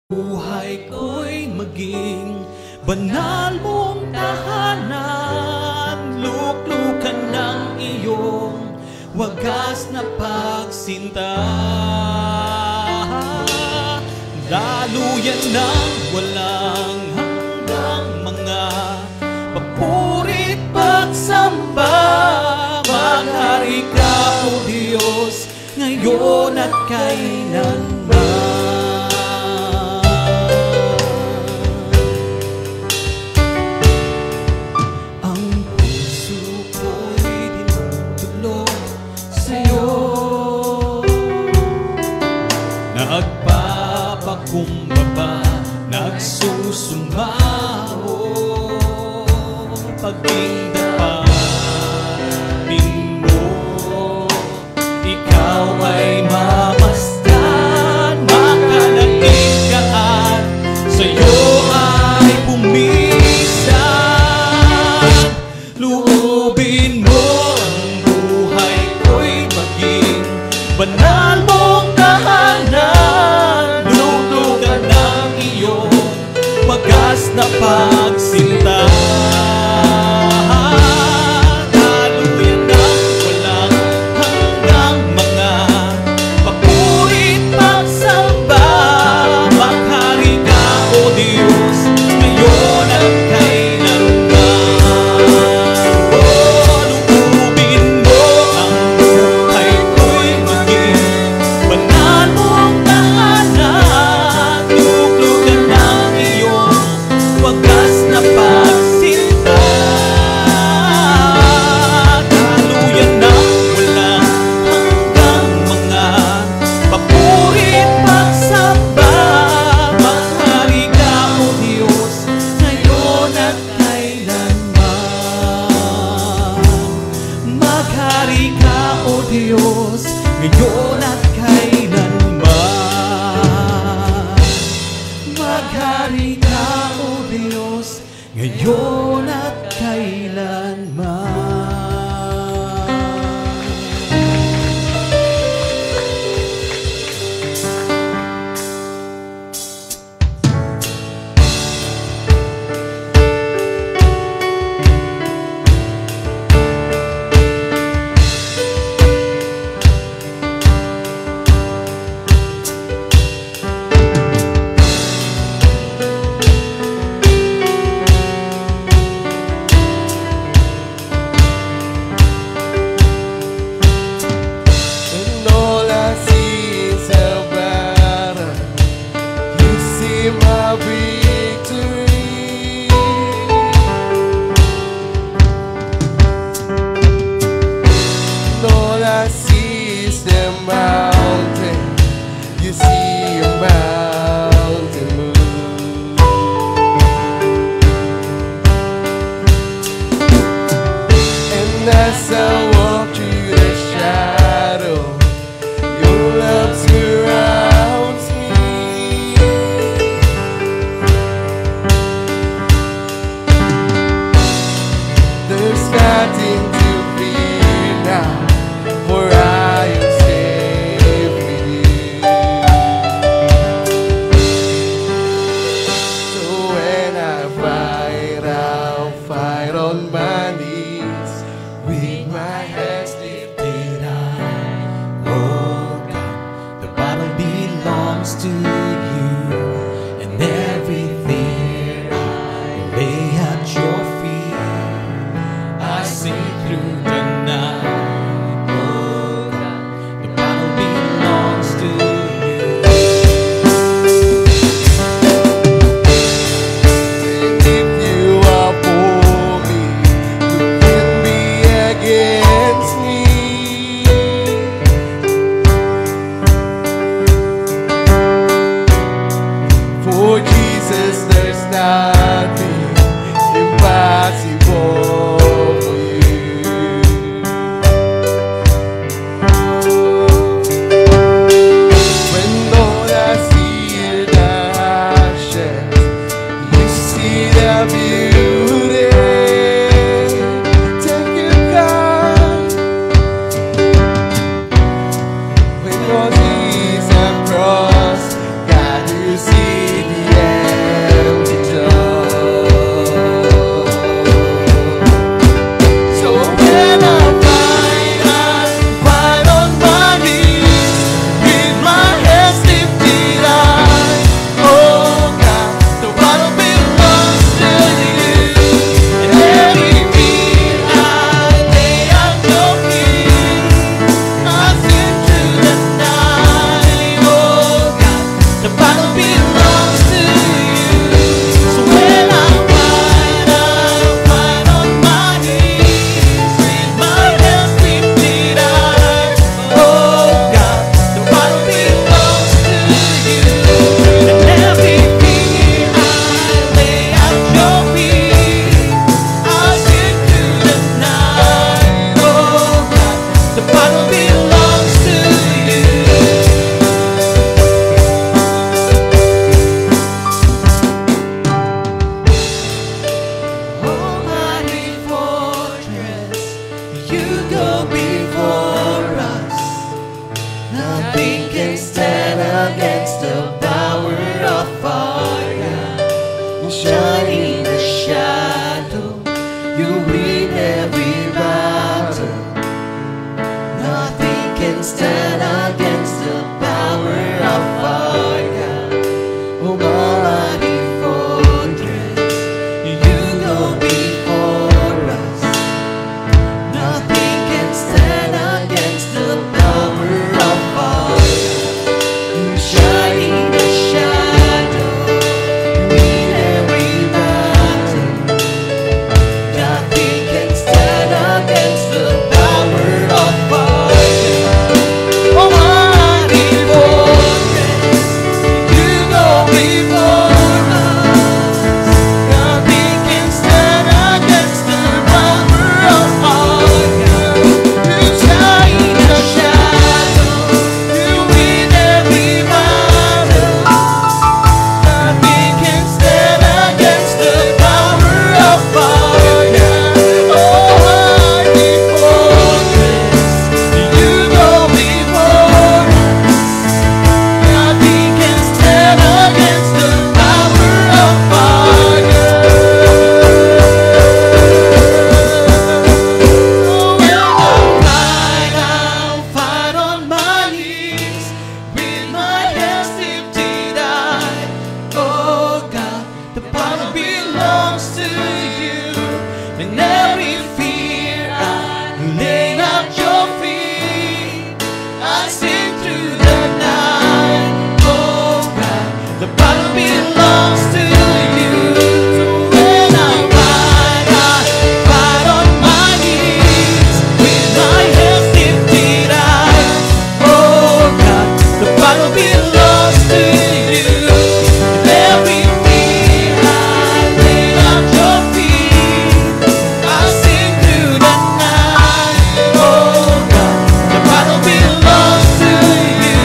Buhay ko'y maging banal mong tahanan, luklukan ng iyong wagas na pagsinta. Daluyan ng walang hanggang mga papurit pagsamba. Maghari ka, O Diyos, ngayon at kailanman. Nagpapakumbaba, nagsusumaho, paging dapatin mo, ikaw ay mamasdan, makalangit ka at sa'yo ay pumisan. Luubin mo ang buhay ko'y maging banal mong tahanan, lulugan ng iyong wagas na pagsinta. Daluyan ng walang hanggang mga papurit pagsamba. Maghari ka, O Diyos, ngayon at kailanman. Luubin mo ang buhay ko'y maging banal mong tahanan, luklugan ng iyong wagas na pagsinta. Daluyan ng walang hanggang mga papurit pagsamba. Maghari ka, O Diyos, ngayon at kailanman. Maghari ka, O Diyos, ngayon at kailanman. Maghari ka, O Diyos, ngayon at kailanman. belongs to you. So when I fight on my knees, with my hands lifted high, oh God, the battle belongs to you. And every fear I lay at your feet, I sing through the night, oh God, the battle belongs to you.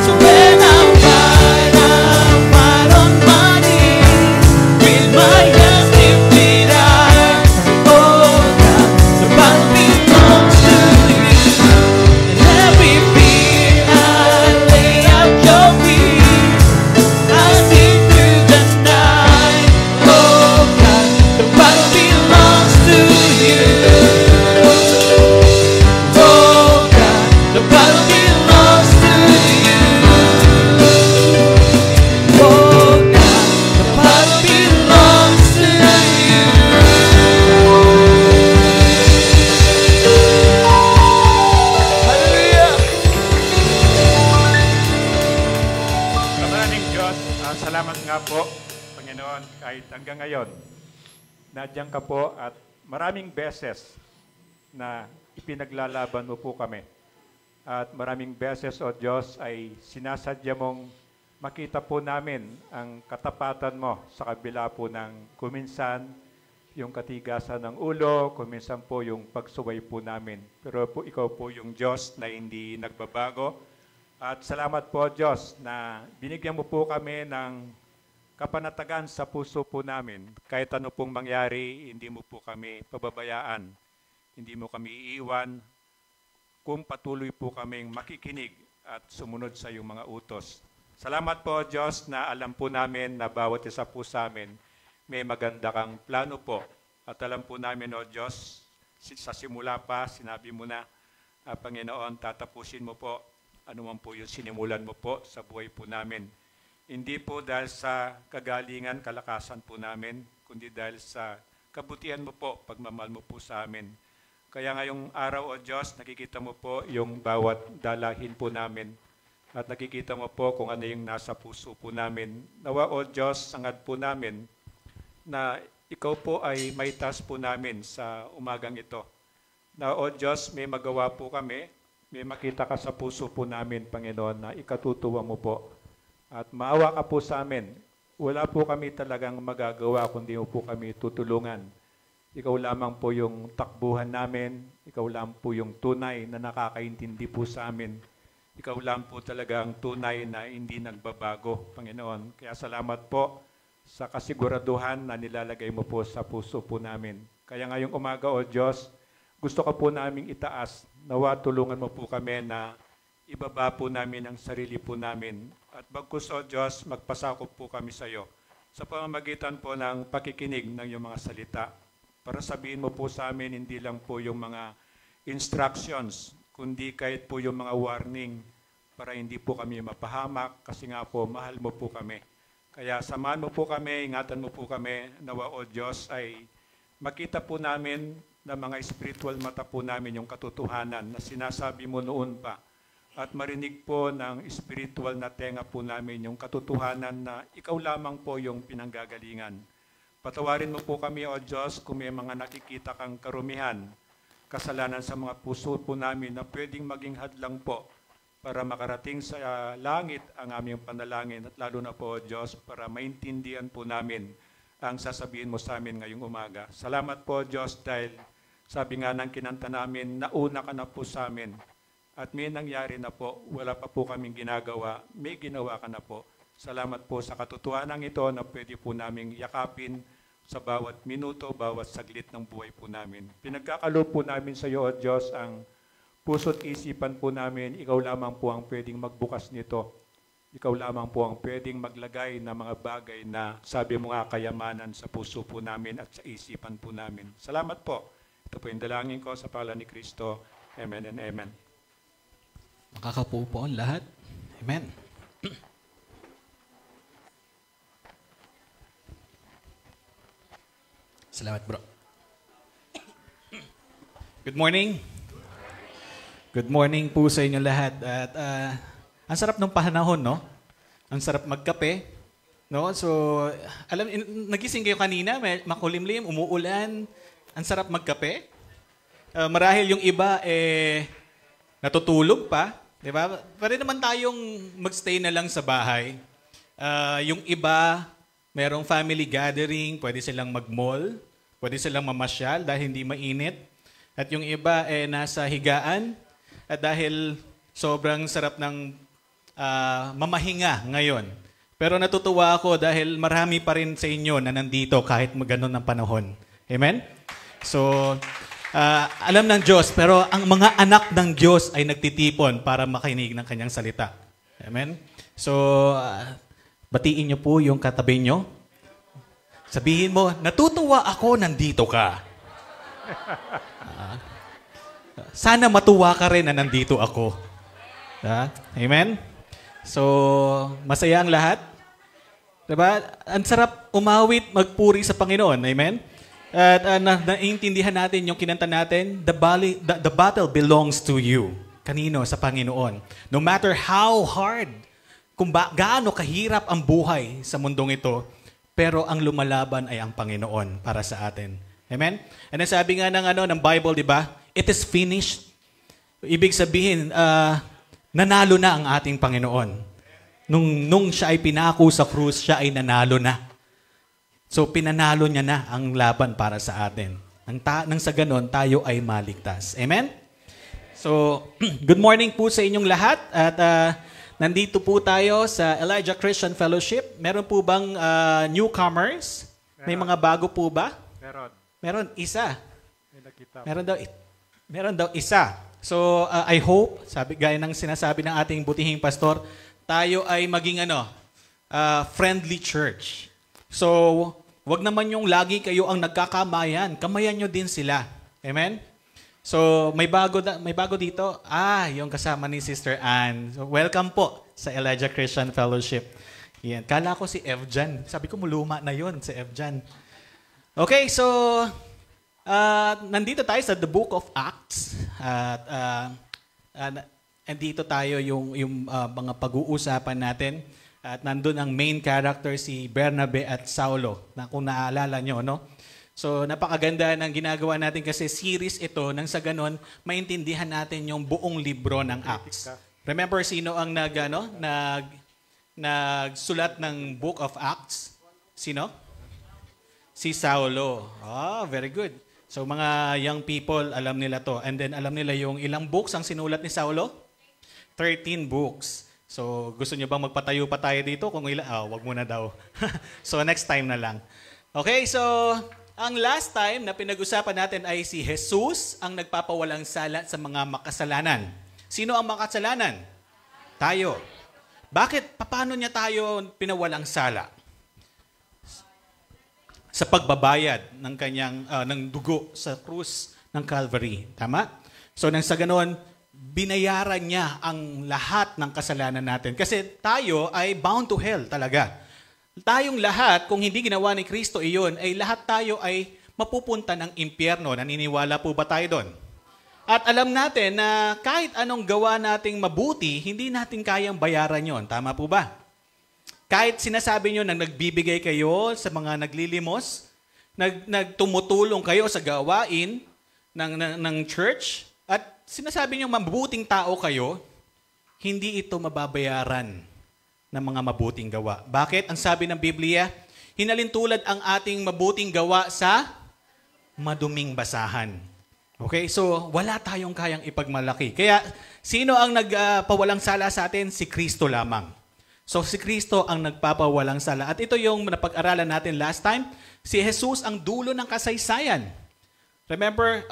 So when I fight on my knees, with my hands lifted high, oh God, the battle belongs to you. And every fear I lay at your feet, I sing through the night, oh God, the battle belongs to you. Oh God, the battle belongs to you. Oh God, the battle belongs to you. Hallelujah! Maraming Diyos, salamat nga po, Panginoon, kahit hanggang ngayon, nandiyan ka po at maraming beses na ipinaglalaban mo po kami. At maraming beses, O Diyos, ay sinasadya mong makita po namin ang katapatan mo sa kabila po ng kuminsan yung katigasan ng ulo, kuminsan po yung pagsuway po namin. Pero po ikaw po yung Diyos na hindi nagbabago. At salamat po, Diyos, na binigyan mo po kami ng kapanatagan sa puso po namin. Kahit ano pong mangyari, hindi mo po kami pababayaan. Hindi mo kami iiwan kung patuloy po kaming makikinig at sumunod sa iyong mga utos. Salamat po, Diyos, na alam po namin na bawat isa po sa amin may maganda kang plano po. At alam po namin, O Diyos, sa simula pa, sinabi mo na, Panginoon, tatapusin mo po anuman po yung sinimulan mo po sa buhay po namin. Hindi po dahil sa kagalingan, kalakasan po namin, kundi dahil sa kabutihan mo po, pagmamahal mo po sa amin. Kaya ngayong araw, O Diyos, nakikita mo po yung bawat dalahin po namin at nakikita mo po kung ano yung nasa puso po namin. Nawa, O Diyos, sangad po namin na ikaw po ay may task po namin sa umagang ito. Na, O Diyos, may magawa po kami, may makita ka sa puso po namin, Panginoon, na ikatutuwa mo po. At maawa ka po sa amin. Wala po kami talagang magagawa kundi mo po kami tutulungan. Ikaw lamang po yung takbuhan namin. Ikaw lamang po yung tunay na nakakaintindi po sa amin. Ikaw lamang po talaga ang tunay na hindi nagbabago, Panginoon. Kaya salamat po sa kasiguraduhan na nilalagay mo po sa puso po namin. Kaya ngayong umaga, O Diyos, gusto ka po naming itaas. Nawa, tulungan mo po kami na ibaba po namin ang sarili po namin. At bagkus, O Diyos, magpasakop po kami sa iyo sa pamamagitan po ng pakikinig ng iyong mga salita. Para sabihin mo po sa amin, hindi lang po yung mga instructions, kundi kahit po yung mga warning para hindi po kami mapahamak kasi nga po, mahal mo po kami. Kaya samahan mo po kami, ingatan mo po kami, nawa, O Diyos, ay makita po namin na mga spiritual mata po namin yung katotohanan na sinasabi mo noon pa. At marinig po ng spiritual na tenga po namin yung katotohanan na ikaw lamang po yung pinanggagalingan. Patawarin mo po kami, O Diyos, kung may mga nakikita kang karumihan, kasalanan sa mga puso po namin na pwedeng maging hadlang po para makarating sa langit ang aming panalangin at lalo na po, O Diyos, para maintindihan po namin ang sasabihin mo sa amin ngayong umaga. Salamat po, Diyos, dahil sabi nga ng kinanta namin, nauna ka na po sa amin. At may nangyari na po, wala pa po kaming ginagawa, may ginawa ka na po. Salamat po sa katotohanan ito na pwede po naming yakapin sa bawat minuto, bawat saglit ng buhay po namin. Pinagkakalob po namin sa iyo, O Diyos, ang puso't isipan po namin. Ikaw lamang po ang pwedeng magbukas nito. Ikaw lamang po ang pwedeng maglagay ng mga bagay na sabi mo nga kayamanan sa puso po namin at sa isipan po namin. Salamat po. Ito po yung dalangin ko sa pangalan ni Kristo. Amen and amen. Makakapo po ang lahat. Amen. Salamat, bro. Good morning. Good morning po sa inyo lahat. At ang sarap ng panahon, no? Ang sarap magkape. No? So, nagising kayo kanina, makulimlim, umuulan, ang sarap magkape. Marahil yung iba, natutulog pa. Diba? Pwede naman tayong magstay na lang sa bahay. Yung iba, merong family gathering, pwede silang mag-mall, pwede silang mamasyal dahil hindi mainit. At yung iba, nasa higaan. At dahil sobrang sarap ng mamahinga ngayon. Pero natutuwa ako dahil marami pa rin sa inyo na nandito kahit maganon ng panahon. Amen? So, alam ng Diyos, pero ang mga anak ng Diyos ay nagtitipon para makinig ng kanyang salita. Amen? So, batiin niyo po yung katabi niyo. Sabihin mo, natutuwa ako, nandito ka. Sana matuwa ka rin na nandito ako. Amen? So, masaya ang lahat. Diba? Ang sarap umawit, magpuri sa Panginoon. Amen? At naiintindihan natin yung kinanta natin, the battle belongs to you. Kanino? Sa Panginoon. No matter how hard, kung gaano kahirap ang buhay sa mundong ito, pero ang lumalaban ay ang Panginoon para sa atin. Amen? And sabi nga ng Bible, di ba? It is finished. Ibig sabihin, nanalo na ang ating Panginoon. Nung siya ay pinako sa krus, siya ay nanalo na. So, pinanalo niya na ang laban para sa atin. Nang sa ganon, tayo ay maligtas. Amen? So, good morning po sa inyong lahat. At nandito po tayo sa Elijah Christian Fellowship. Meron po bang newcomers? May mga bago po ba? Meron isa. Meron daw isa. So, I hope, gaya ng sinasabi ng ating butihing pastor, tayo ay maging friendly church. So, wag naman yung lagi kayo ang nagkakamayan. Kamayan nyo din sila. Amen? So, may bago dito. Yung kasama ni Sister Ann. So, welcome po sa Elijah Christian Fellowship. Yan. Kala ko si Evjan. Sabi ko, muluma na yon si Evjan. Okay, so, nandito tayo sa The Book of Acts. Andito tayo yung mga pag-uusapan natin. At nandun ang main character si Bernabe at Saulo, na kung naaalala nyo, no? So, napakaganda ng ginagawa natin kasi series ito, nang sa ganon, maintindihan natin yung buong libro ng Acts. Remember sino ang nagsulat ng Book of Acts? Sino? Si Saulo. Very good. So, mga young people, alam nila to. And then, alam nila yung ilang books ang sinulat ni Saulo? 13 books. So, gusto niyo bang magpatayo pa tayo dito? Kung ilan, wag muna daw. So, next time na lang. Okay, so, ang last time na pinag-usapan natin ay si Jesus ang nagpapawalang sala sa mga makasalanan. Sino ang makasalanan? Tayo. Bakit? Paano niya tayo pinawalang sala? Sa pagbabayad ng kanyang ng dugo sa krus ng Calvary. Tama? So, nang sa ganon, binayaran niya ang lahat ng kasalanan natin. Kasi tayo ay bound to hell talaga. Tayong lahat, kung hindi ginawa ni Kristo iyon, ay lahat tayo ay mapupunta ng impyerno. Naniniwala po ba tayo doon? At alam natin na kahit anong gawa nating mabuti, hindi natin kayang bayaran yon. Tama po ba? Kahit sinasabi nyo na nagbibigay kayo sa mga naglilimos, nagtumutulong kayo sa gawain ng church, at sinasabi niyo mabuting tao kayo, hindi ito mababayaran ng mga mabuting gawa. Bakit? Ang sabi ng Biblia, hinalintulad ang ating mabuting gawa sa maduming basahan. Okay? So, wala tayong kayang ipagmalaki. Kaya, sino ang nagpawalang sala sa atin? Si Kristo lamang. So, si Kristo ang nagpapawalang sala. At ito yung napag-aralan natin last time. Si Jesus ang dulo ng kasaysayan. Remember,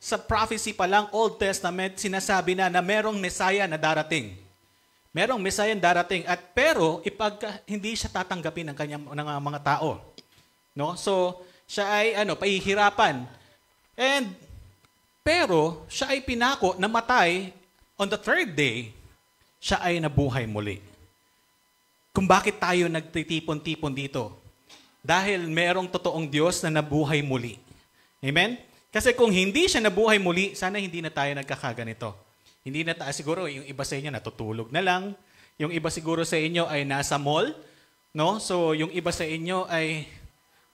sa prophecy pa lang, Old Testament, sinasabi na merong Messiah na darating. Merong Messiah na darating. Pero, hindi siya tatanggapin ng mga tao. No? So, siya ay pahihirapan. Pero, siya ay pinako, namatay, on the third day, siya ay nabuhay muli. Kung bakit tayo nagtitipon-tipon dito? Dahil merong totoong Diyos na nabuhay muli. Amen? Kasi kung hindi siya nabuhay muli, sana hindi na tayo nagkakaganito. Hindi na tayo, siguro yung iba sa inyo natutulog na lang, yung iba siguro sa inyo ay nasa mall, No? So, yung iba sa inyo ay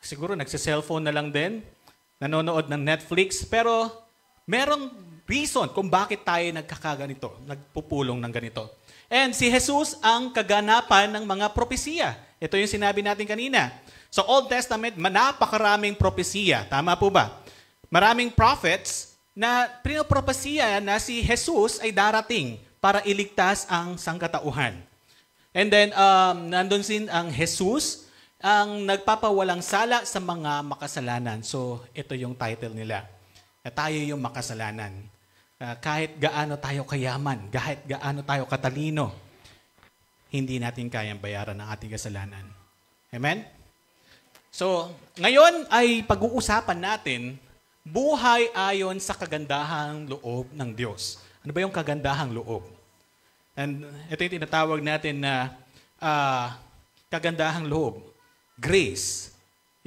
siguro nagsa-cellphone na lang din, nanonood ng Netflix, pero merong reason kung bakit tayo nagkakaganito, nagpupulong ng ganito. And si Jesus ang kaganapan ng mga propesiya. Ito yung sinabi natin kanina. Sa Old Testament, napakaraming propesiya. Tama po ba? Maraming prophets na pinopropesiya na si Jesus ay darating para iligtas ang sangkatauhan. And then, nandun sin ang Jesus, ang nagpapawalang sala sa mga makasalanan. So, ito yung title nila. Na tayo yung makasalanan. Kahit gaano tayo kayaman, kahit gaano tayo katalino, hindi natin kayang bayaran ang ating kasalanan. Amen? So, ngayon ay pag-uusapan natin buhay ayon sa kagandahang loob ng Diyos. Ano ba yung kagandahang loob? And ito yung tinatawag natin na kagandahang loob. Grace.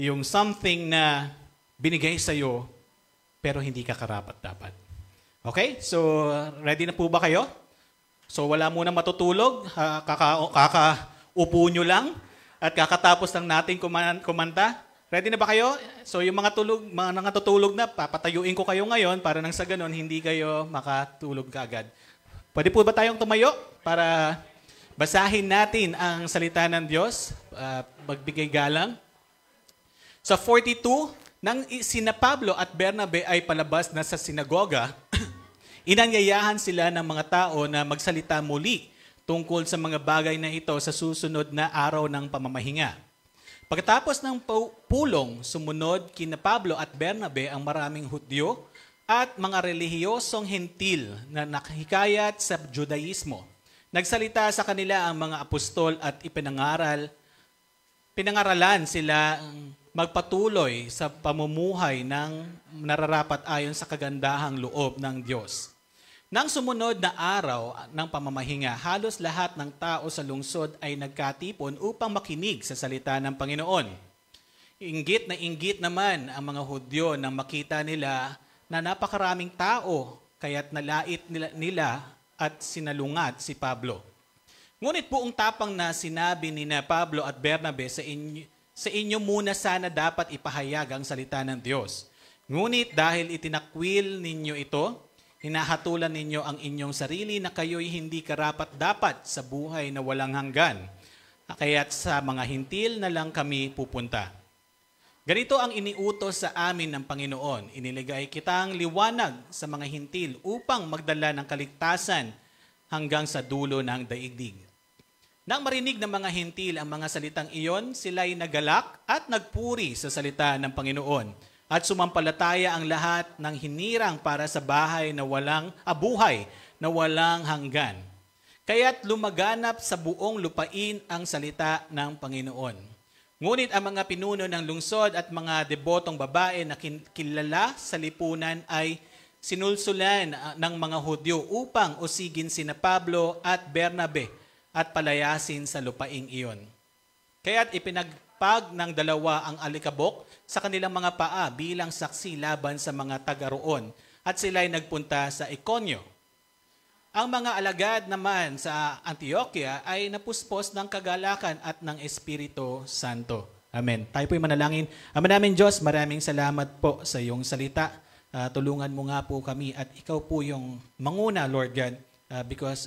Yung something na binigay sa'yo pero hindi ka karapat-dapat. Okay? So, ready na po ba kayo? So, wala munang matutulog. Kakaupo nyo lang at kakatapos lang natin kumanta. Ready na ba kayo? So, yung mga natutulog na, papatayuin ko kayo ngayon para nang sa ganun, hindi kayo makatulog kaagad. Pwede po ba tayong tumayo para basahin natin ang salita ng Diyos? Magbigay galang. Sa 42, nang sina Pablo at Bernabe ay palabas na sa sinagoga, inanyayahan sila ng mga tao na magsalita muli tungkol sa mga bagay na ito sa susunod na araw ng pamamahinga. Pagkatapos ng pulong, sumunod kina Pablo at Bernabe ang maraming Hudyo at mga relihiyosong hentil na nakahikayat sa Judaismo. Nagsalita sa kanila ang mga apostol at pinangaralan sila magpatuloy sa pamumuhay ng nararapat ayon sa kagandahang loob ng Diyos. Nang sumunod na araw ng pamamahinga, halos lahat ng tao sa lungsod ay nagkatipon upang makinig sa salita ng Panginoon. Inggit naman ang mga Hudyo nang makita nila na napakaraming tao, kaya't nalait nila at sinalungat si Pablo. Ngunit buong tapang na sinabi ni Pablo at Bernabe, sa inyo muna sana dapat ipahayag ang salita ng Diyos. Ngunit dahil itinakwil ninyo ito, hinahatulan ninyo ang inyong sarili na kayo'y hindi karapat-dapat sa buhay na walang hanggan. Kaya't sa mga hintil na lang kami pupunta. Ganito ang iniutos sa amin ng Panginoon. Iniligay kitang liwanag sa mga hintil upang magdala ng kaligtasan hanggang sa dulo ng daigdig. Nang marinig ng mga hintil ang mga salitang iyon, sila'y nagalak at nagpuri sa salita ng Panginoon. At sumampalataya ang lahat ng hinirang para sa buhay na walang hanggan. Kaya't lumaganap sa buong lupain ang salita ng Panginoon. Ngunit ang mga pinuno ng lungsod at mga debotong babae na kilala sa lipunan ay sinulsulan ng mga Hudyo upang usigin sina Pablo at Bernabe at palayasin sa lupaing iyon. Kaya't ipinagpag ng dalawa ang alikabok sa kanilang mga paa bilang saksi laban sa mga taga-roon at sila'y nagpunta sa Iconio. Ang mga alagad naman sa Antioquia ay napuspos ng kagalakan at ng Espiritu Santo. Amen. Tayo po'y manalangin. Ama namin Diyos, maraming salamat po sa iyong salita. Tulungan mo nga po kami at ikaw po yung manguna, Lord God, because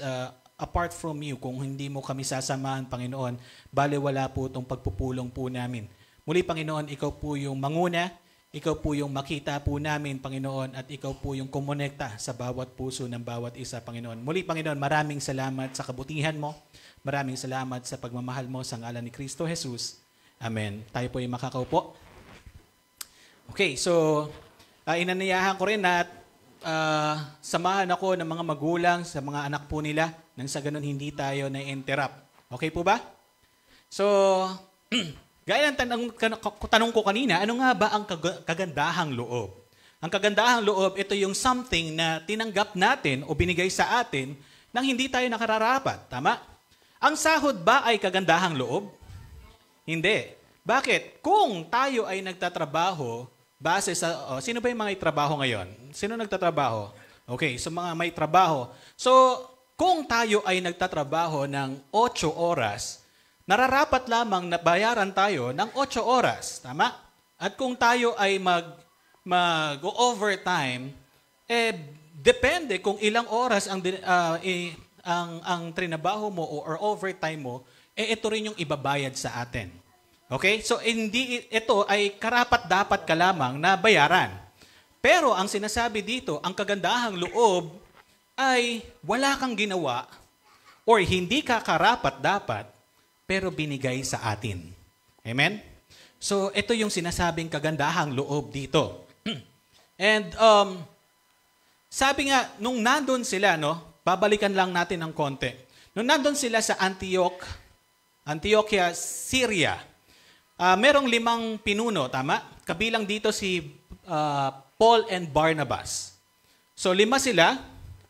apart from you, kung hindi mo kami sasamahan, Panginoon, baliwala po itong pagpupulong po namin. Muli, Panginoon, ikaw po yung manguna, ikaw po yung makita po namin, Panginoon, at ikaw po yung kumonekta sa bawat puso ng bawat isa, Panginoon. Muli, Panginoon, maraming salamat sa kabutihan mo. Maraming salamat sa pagmamahal mo sa ngalan ni Kristo Jesus. Amen. Tayo po yung makakaupo. Okay, so inanayahan ko rin na samahan ako ng mga magulang sa mga anak po nila nang sa ganun hindi tayo na-interrupt. Okay po ba? So, gaya ng tanong ko kanina, ano nga ba ang kagandahang loob? Ang kagandahang loob, ito yung something na tinanggap natin o binigay sa atin nang hindi tayo nakararapat. Tama? Ang sahod ba ay kagandahang loob? Hindi. Bakit? Kung tayo ay nagtatrabaho, base sa, sino ba yung mga trabaho ngayon? Sino nagtatrabaho? Okay, so mga may trabaho. So, kung tayo ay nagtatrabaho ng 8 oras, nararapat lamang na bayaran tayo ng 8 oras. Tama? At kung tayo ay mag-overtime, depende kung ilang oras ang trinabaho mo or overtime mo, ito rin yung ibabayad sa atin. Okay? So, ito ay karapat-dapat ka lamang na bayaran. Pero ang sinasabi dito, ang kagandahang loob ay wala kang ginawa or hindi ka karapat-dapat, pero binigay sa atin. Amen? So, ito yung sinasabing kagandahang loob dito. And, sabi nga, nung nandun sila, babalikan lang natin ng konti. Nung nandun sila sa Antioquia, Syria, merong 5 pinuno, tama? Kabilang dito si Paul and Barnabas. So 5 sila,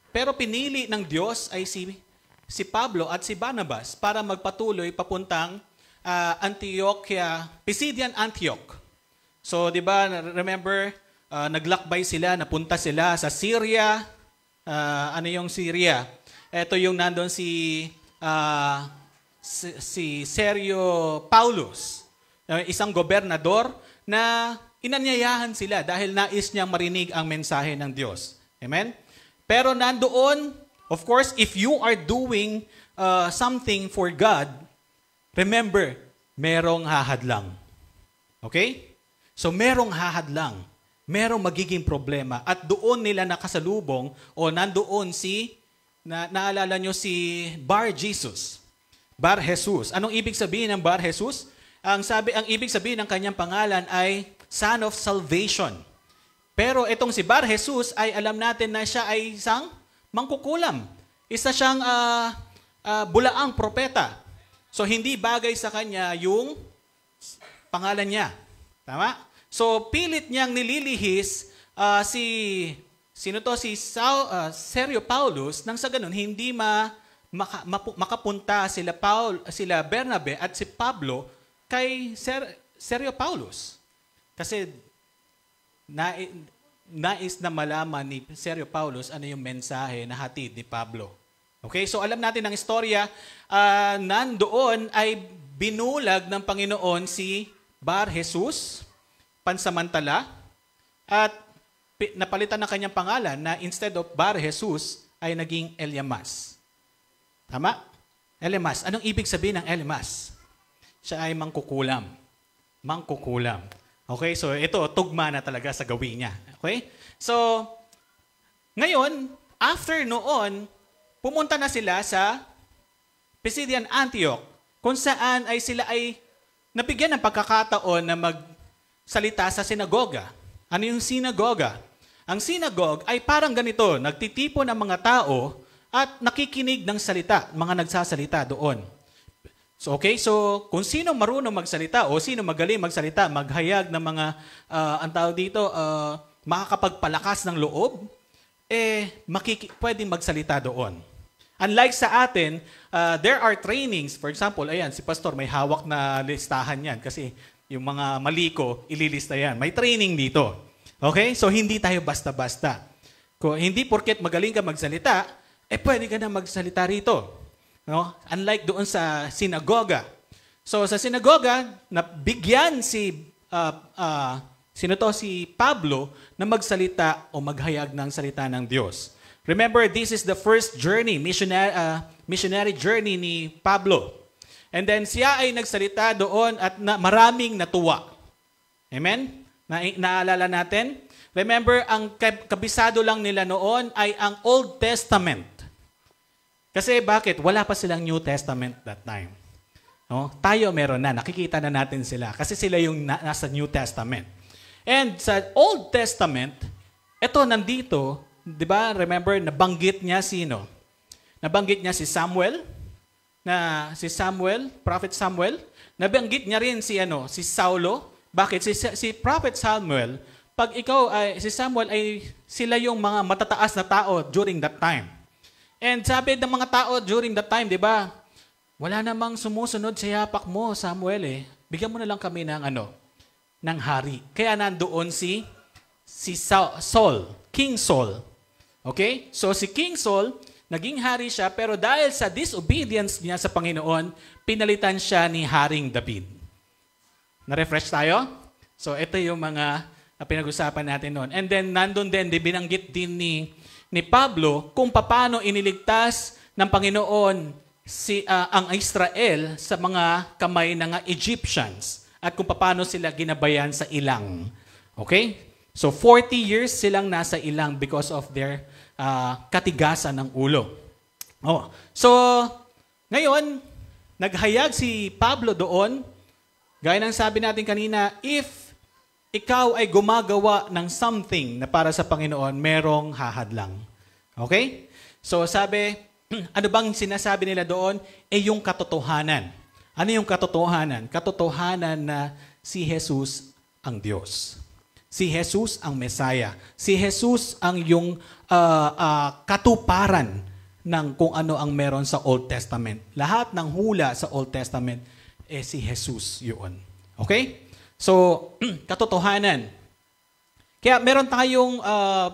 pero pinili ng Diyos ay si Pablo at si Barnabas para magpatuloy papuntang Antioquia, Pisidian Antioch. So 'di ba, remember, naglakbay sila, napunta sila sa Syria. Ano yung Syria? Ito yung nandun si Sergio Paulus, isang gobernador na inanyayahan sila dahil nais niyang marinig ang mensahe ng Diyos. Amen? Pero nandoon, of course, if you are doing something for God, remember, merong hahadlang. Okay? So merong hahadlang. Merong magiging problema. At doon nila nakasalubong o nandoon naalala nyo si Bar Jesus. Bar Jesus. Anong ibig sabihin ng Bar Jesus? Ang ibig sabihin ng kanyang pangalan ay Son of Salvation. Pero itong si Bar Jesus ay alam natin na siya ay isang mangkukulam. Isa siyang bulaang propeta. So hindi bagay sa kanya yung pangalan niya. Tama? So pilit niyang nililihis si Sergio Paulus nang sa ganun hindi makapunta sila Bernabe at si Pablo kay Sergio Paulus. Kasi nais na malaman ni Sergio Paulus ano yung mensahe na hatid ni Pablo. Okay, so alam natin ang istorya, nandoon ay binulag ng Panginoon si Bar Jesus, pansamantala, at napalitan ng kanyang pangalan na instead of Bar Jesus ay naging Elimas. Tama? Elimas. Anong ibig sabihin ng Elimas? Siya ay mangkukulam. Mangkukulam. Okay, so ito, tugma na talaga sa gawin niya. Okay? So, ngayon, after noon, pumunta na sila sa Pisidian Antioch, kung saan ay sila ay nabigyan ng pagkakataon na magsalita sa sinagoga. Ano yung sinagoga? Ang synagogue ay parang ganito, nagtitipon ng mga tao at nakikinig ng salita, mga nagsasalita doon. So okay, so kung sino marunong magsalita o sino magaling magsalita, maghayag ng mga, ang tawag dito, makakapagpalakas ng loob, pwedeng magsalita doon. Unlike sa atin, there are trainings. For example, ayan, si pastor may hawak na listahan yan kasi yung mga maliko, ililista yan. May training dito. Okay? So, hindi tayo basta-basta. Kung hindi porket magaling ka magsalita, pwede ka na magsalita rito. No? Unlike doon sa sinagoga. So, sa sinagoga, nabigyan si Pablo na magsalita o maghayag ng salita ng Diyos. Remember, this is the first journey, missionary journey ni Pablo. And then siya ay nagsalita doon at maraming natuwa. Amen? Naalala natin? Remember, ang kabisado lang nila noon ay ang Old Testament. Kasi bakit? Wala pa silang New Testament that time. No? Tayo meron na. Nakikita na natin sila. Kasi sila yung nasa New Testament. And sa Old Testament, ito nandito, di ba? Remember, nabanggit niya sino? Nabanggit niya si Samuel, Prophet Samuel. Nabanggit niya rin si Saulo. Bakit? Si Prophet Samuel, pag si Samuel ay sila yung mga matataas na tao during that time. And sabi ng mga tao during that time, di ba? Wala namang sumusunod sa yapak mo, Samuel Bigyan mo na lang kami ng hari. Kaya nandoon si Saul, King Saul. Okay? So si King Saul, naging hari siya, pero dahil sa disobedience niya sa Panginoon, pinalitan siya ni Haring David. Na-refresh tayo? So ito yung mga pinag-usapan natin noon. And then nandun din, binanggit din ni Pablo kung paano iniligtas ng Panginoon ang Israel sa mga kamay ng Egyptians at kung paano sila ginabayan sa ilang. Okay? So 40 years silang nasa ilang because of their katigasan ng ulo. So ngayon, naghayag si Pablo doon, gaya ng sabi natin kanina, if ikaw ay gumagawa ng something na para sa Panginoon, merong hahadlang. Okay? So sabi, ano bang sinasabi nila doon? Yung katotohanan. Ano yung katotohanan? Katotohanan na si Jesus ang Diyos. Si Jesus ang Messiah. Si Jesus ang yung katuparan ng kung ano ang meron sa Old Testament. Lahat ng hula sa Old Testament, si Jesus yun. Okay? So, katotohanan. Kaya meron tayong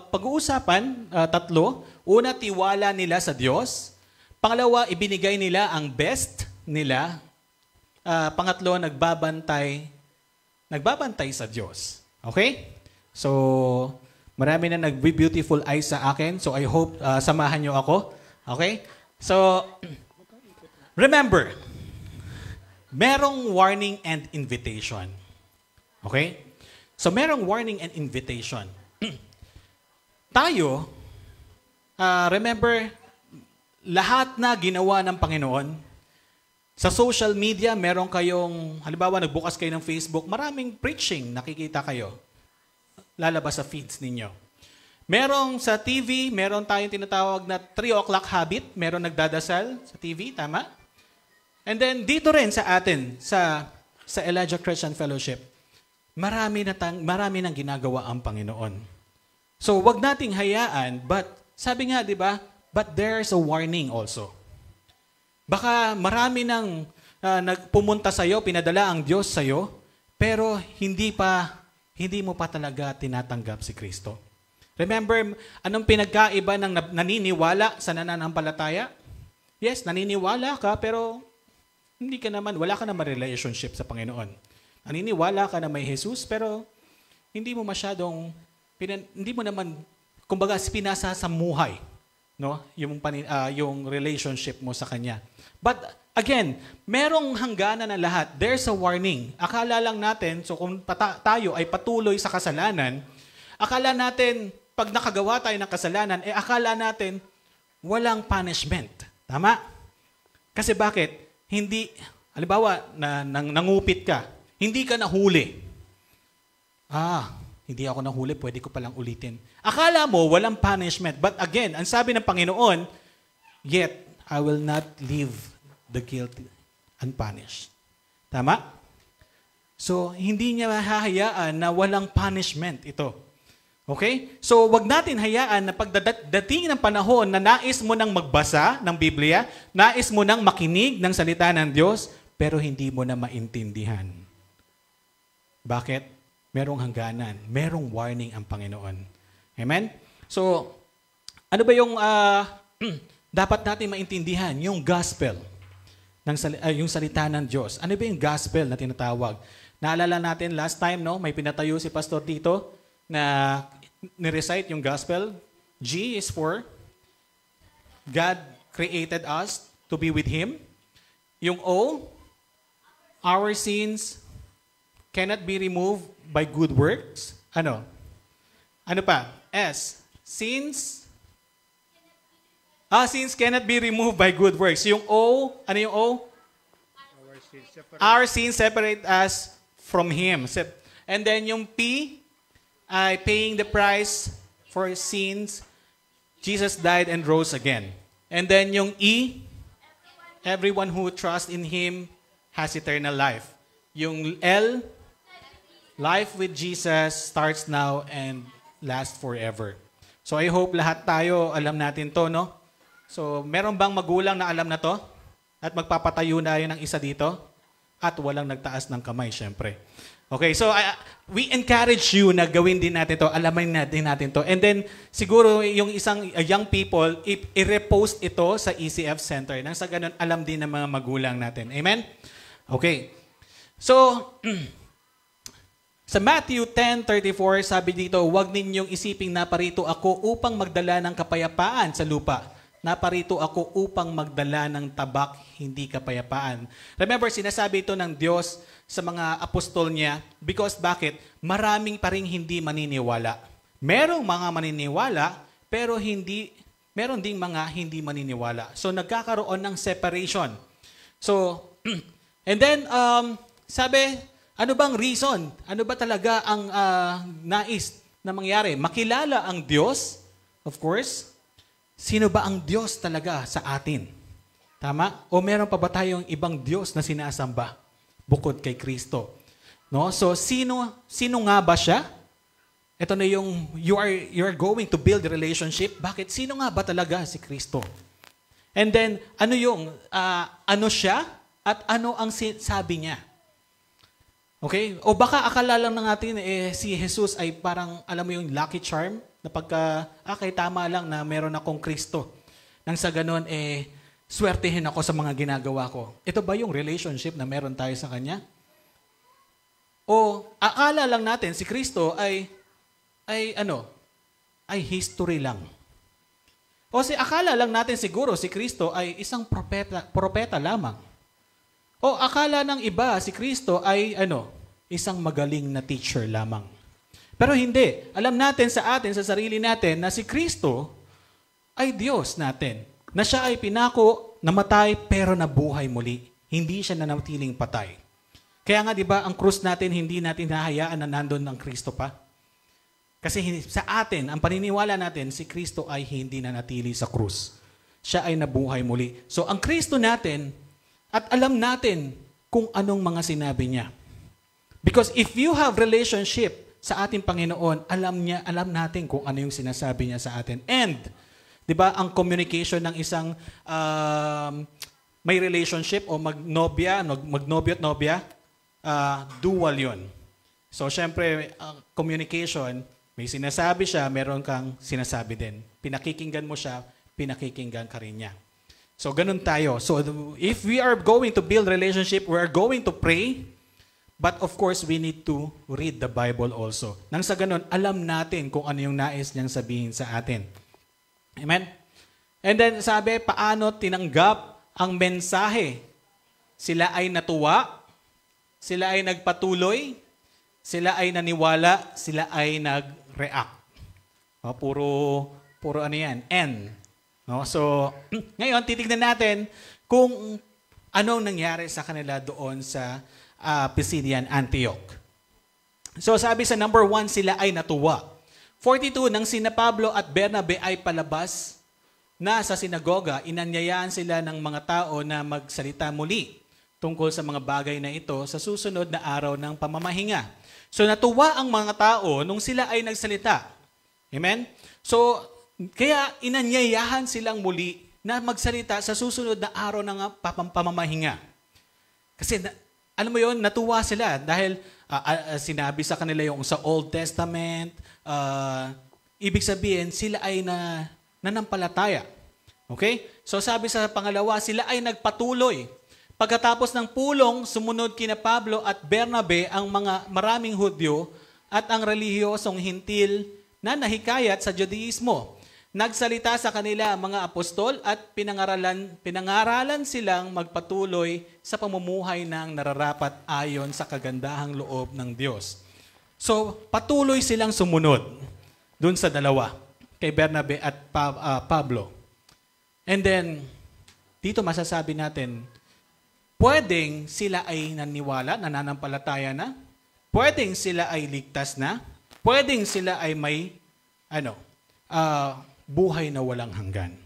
pag-uusapan, tatlo. Una, tiwala nila sa Diyos. Pangalawa, ibinigay nila ang best nila. Pangatlo, nagbabantay sa Diyos. Okay? So, marami na nag-beautiful eyes sa akin. So, I hope samahan nyo ako. Okay? So, remember, merong warning and invitation. Okay? So, merong warning and invitation. Tayo, remember, lahat na ginawa ng Panginoon, sa social media, meron kayong, halimbawa, nagbukas kayo ng Facebook, maraming preaching, nakikita kayo. Lalabas sa feeds ninyo. Merong sa TV, meron tayong tinatawag na 3 o'clock habit, meron nagdadasal sa TV, tama? And then, dito rin sa atin, sa Elijah Christian Fellowship, marami nang ginagawa ang Panginoon. So, wag nating hayaan, but, sabi nga, di ba, but there's a warning also. Baka marami nang nagpumunta sa'yo, pinadala ang Diyos sa'yo, pero hindi mo pa talaga tinatanggap si Kristo. Remember, anong pinagkaiba ng naniniwala sa nananampalataya? Yes, naniniwala ka, pero wala ka naman relationship sa Panginoon. Naniniwala ka na may Jesus, pero hindi mo naman, kumbaga, pinasasamuhay, no? Yung relationship mo sa Kanya. But again, merong hangganan na lahat. There's a warning. Akala lang natin, so kung tayo ay patuloy sa kasalanan, akala natin, pag nakagawa tayo ng kasalanan, akala natin, walang punishment. Tama? Kasi bakit? Halimbawa, nangupit ka, hindi ka nahuli. Hindi ako nahuli, pwede ko palang ulitin. Akala mo, walang punishment. But again, ang sabi ng Panginoon, yet, I will not leave the guilty unpunished. Tama? So, hindi niya hahayaan na walang punishment ito. Okay? So, wag natin hayaan na pagdating ng panahon na nais mo nang magbasa ng Biblia, nais mo nang makinig ng salita ng Diyos, pero hindi mo na maintindihan. Bakit? Merong hangganan. Merong warning ang Panginoon. Amen? So, ano ba yung dapat natin maintindihan? Yung gospel, yung salita ng Diyos. Ano ba yung gospel na tinatawag? Naalala natin last time, no? May pinatayo si Pastor Tito na ni-recite yung gospel. G is for God created us to be with Him. Yung O, our sins cannot be removed by good works. Ano? Ano pa? S, sins cannot be removed by good works. Yung O, ano yung O? Our sins separate us from Him. And then yung P, ay paying the price for sins. Jesus died and rose again. And then yung E, everyone who trusts in Him has eternal life. Yung L, life with Jesus starts now and lasts forever. So I hope lahat tayo alam natin to, no? So meron bang magulang na alam na to? At magpapatayo na yun ng isa dito? at walang nagtaas ng kamay, syempre. Okay, so we encourage you na gawin din natin to, alamin natin to. And then, siguro yung isang young people, i-repost ito sa ECF Center. Nang sa ganun, alam din ng mga magulang natin. Amen? Okay. So, sa Matthew 10:34, sabi dito, huwag ninyong isiping naparito ako upang magdala ng kapayapaan sa lupa. Naparito ako upang magdala ng tabak, hindi kapayapaan. Remember, sinasabi ito ng Diyos sa mga apostol niya because bakit? Maraming pa rin hindi maniniwala. Merong mga maniniwala, pero meron ding mga hindi maniniwala. So, nagkakaroon ng separation. So, and then, sabi, ano bang reason? Ano ba talaga ang nais na mangyari? Makilala ang Diyos, of course. Sino ba ang Diyos talaga sa atin? Tama? O meron pa ba tayong ibang Diyos na sinasamba bukod kay Kristo? No? So, sino nga ba siya? Ito na yung you are going to build a relationship. Bakit? Sino nga ba talaga si Kristo? And then, ano siya at ano ang sabi niya? Okay? O baka akala lang natin si Jesus ay parang, alam mo yung lucky charm, na pagka, kay tama lang na meron akong Kristo. Nang sa ganun, swertihin ako sa mga ginagawa ko. Ito ba yung relationship na meron tayo sa Kanya? O akala lang natin si Kristo ay history lang. O akala lang natin siguro si Kristo ay isang propeta lamang. O akala ng iba si Kristo ay isang magaling na teacher lamang. Pero hindi. Alam natin sa sarili natin na si Kristo ay Diyos natin. Na siya ay pinako, namatay, pero nabuhay muli. Hindi siya nanatiling patay. Kaya nga, di ba, ang krus natin, hindi natin nahayaan na nandun ang Kristo pa. Kasi sa atin, ang paniniwala natin, si Kristo ay hindi nanatili sa krus. Siya ay nabuhay muli. So, ang Kristo natin, at alam natin kung anong mga sinabi niya. Because if you have relationship sa ating Panginoon, alam natin kung ano yung sinasabi niya sa atin. And, di ba, ang communication ng isang may relationship o magnobya at nobya, dual yun. So, syempre, communication, may sinasabi siya, meron kang sinasabi din. Pinakikinggan mo siya, pinakikinggan ka rin niya. So, ganun tayo. So, if we are going to build relationship, we are going to pray, but of course, we need to read the Bible also. Nang sa ganun, alam natin kung ano yung nais niyang sabihin sa atin. Amen? And then sabi, paano tinanggap ang mensahe? Sila ay natuwa, sila ay nagpatuloy, sila ay naniwala, sila ay nag-react. O, puro ano yan? N. No? So, ngayon, titignan natin kung anong nangyari sa kanila doon sa Pisidian Antioch. So sabi sa number 1, sila ay natuwa. 42, nang sina Pablo at Bernabe ay palabas na sa sinagoga, inanyayaan sila ng mga tao na magsalita muli tungkol sa mga bagay na ito sa susunod na araw ng pamamahinga. So natuwa ang mga tao nung sila ay nagsalita. Amen? So kaya inanyayahan silang muli na magsalita sa susunod na araw ng pamamahinga. Kasi alam mo yon, natuwa sila dahil sinabi sa kanila yung sa Old Testament, ibig sabihin sila ay nanampalataya. Okay? So sabi sa pangalawa, sila ay nagpatuloy. Pagkatapos ng pulong, sumunod kina Pablo at Bernabe ang mga maraming Hudyo at ang relihiyosong hintil na nahikayat sa Judaismo. Nagsalita sa kanila ang mga apostol at pinangaralan silang magpatuloy sa pamumuhay ng nararapat ayon sa kagandahang loob ng Diyos. So, patuloy silang sumunod dun sa dalawa, kay Bernabe at Pablo. And then, dito masasabi natin, pwedeng sila ay naniwala, nananampalataya na, pwedeng sila ay ligtas na, pwedeng sila ay may, buhay na walang hanggan.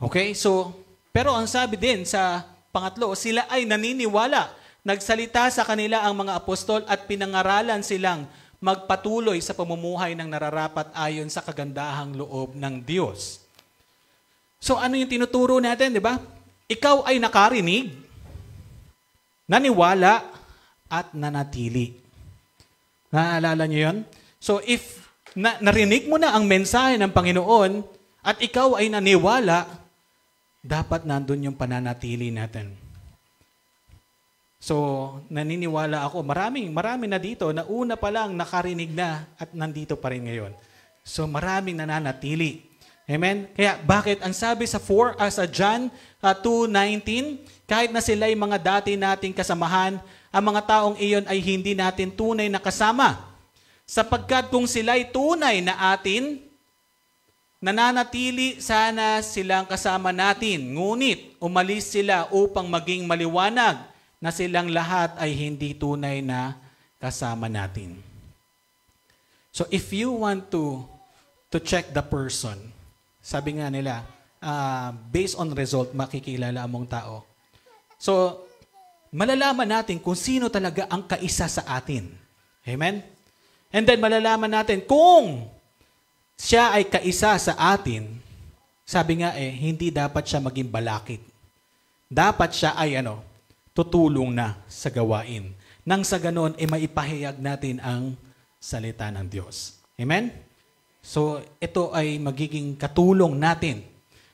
Okay? So, pero ang sabi din sa pangatlo, sila ay naniniwala. Nagsalita sa kanila ang mga apostol at pinangaralan silang magpatuloy sa pamumuhay ng nararapat ayon sa kagandahang loob ng Diyos. So, ano yung tinuturo natin, di ba? Ikaw ay nakarinig. naniwala at nanatili. Naaalala niyo yun? So if narinig mo na ang mensahe ng Panginoon at ikaw ay naniwala, dapat nandun yung pananatili natin. So, naniniwala ako, marami na dito na una pa lang nakarinig na at nandito pa rin ngayon. So, maraming nananatili. Amen? Kaya, bakit? Ang sabi sa John 2:19, kahit na sila'y mga dati nating kasamahan, ang mga taong iyon ay hindi natin tunay na kasama. Sapagkat kung sila'y tunay na atin, nananatili sana silang kasama natin. Ngunit, umalis sila upang maging maliwanag na silang lahat ay hindi tunay na kasama natin. So if you want to check the person, sabi nga nila, based on result, makikilala mong tao. So, malalaman natin kung sino talaga ang kaisa sa atin. Amen? And then malalaman natin kung siya ay kaisa sa atin, sabi nga hindi dapat siya maging balakid. Dapat siya ay tutulong na sa gawain. Nang sa ganon, maipahayag natin ang salita ng Diyos. Amen? So, ito ay magiging katulong natin.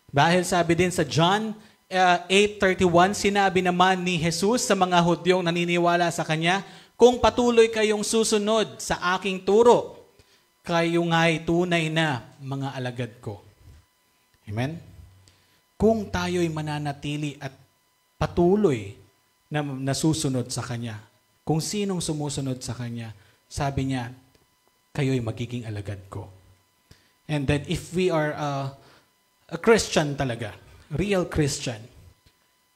Dahil sabi din sa John 8:31, sinabi naman ni Jesus sa mga Hudyong naniniwala sa Kanya, kung patuloy kayong susunod sa aking turo, kayo nga'y tunay na mga alagad ko. Amen? Kung tayo'y mananatili at patuloy na nasusunod sa Kanya. Kung sinong sumusunod sa Kanya, sabi niya, kayo'y magiging alagad ko. And then if we are a Christian talaga, real Christian,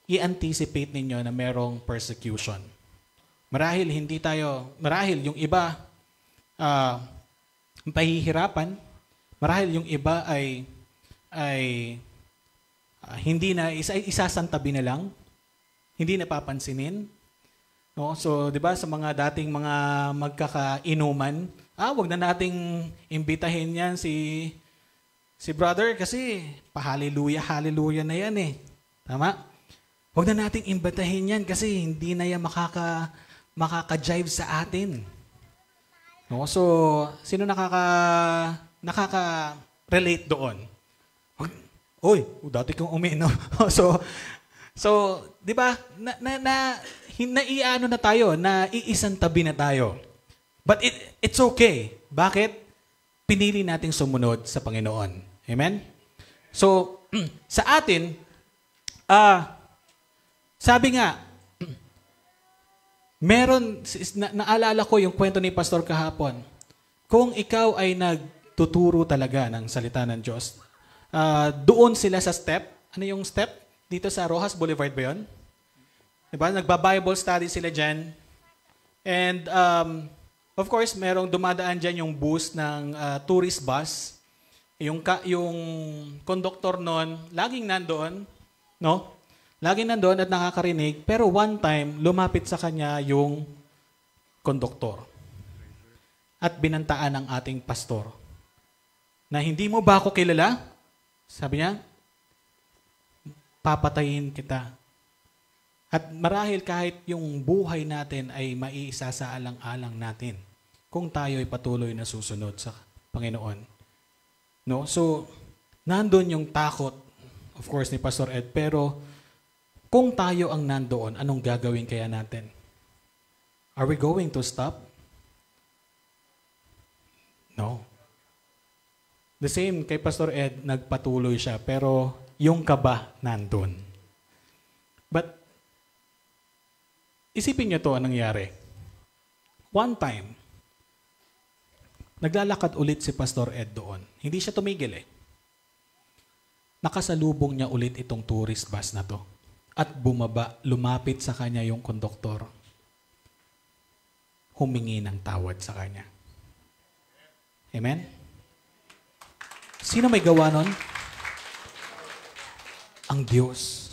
i-anticipate ninyo na merong persecution. Marahil yung iba pahihirapan, marahil yung iba ay hindi na, isasantabi na lang, hindi napapansinin. No? So, di ba, sa mga dating mga magkakainuman, wag na nating imbitahin yan si brother kasi hallelujah na yan eh. Tama? Wag na nating imbitahin yan kasi hindi na yan makaka-jive sa atin. No? So, sino nakaka-relate doon? Oy, dati kong uminom. So, di ba, naiano na tayo, naiisang tabi na tayo. But it's okay. Bakit? Pinili nating sumunod sa Panginoon. Amen? So, sa atin, sabi nga, naalala ko yung kwento ni Pastor kahapon. Kung ikaw ay nagtuturo talaga ng salita ng Diyos, doon sila sa step. Ano yung step? Dito sa Rojas Boulevard ba yun? Diba? Nagba-Bible study sila dyan. And, of course, merong dumadaan dyan yung bus ng tourist bus. Yung conductor nun, laging nandoon, no? Laging nandoon at nakakarinig. Pero one time, lumapit sa kanya yung conductor. At binantaan ng ating pastor. Na hindi mo ba ako kilala? Sabi niya, papatayin kita. At marahil kahit yung buhay natin ay maiisa sa alang-alang natin kung tayo ay patuloy na susunod sa Panginoon. No? So, nandun yung takot, of course, ni Pastor Ed, pero kung tayo ang nandoon, anong gagawin kaya natin? Are we going to stop? No. The same kay Pastor Ed, nagpatuloy siya, pero yung kaba nandun. But, isipin niyo to, anong nangyari. One time, naglalakad ulit si Pastor Ed doon. Hindi siya tumigil eh. Nakasalubong niya ulit itong tourist bus na to. At bumaba, lumapit sa kanya yung konduktor. Humingi ng tawad sa kanya. Amen? Sino may gawa nun? Ang Diyos.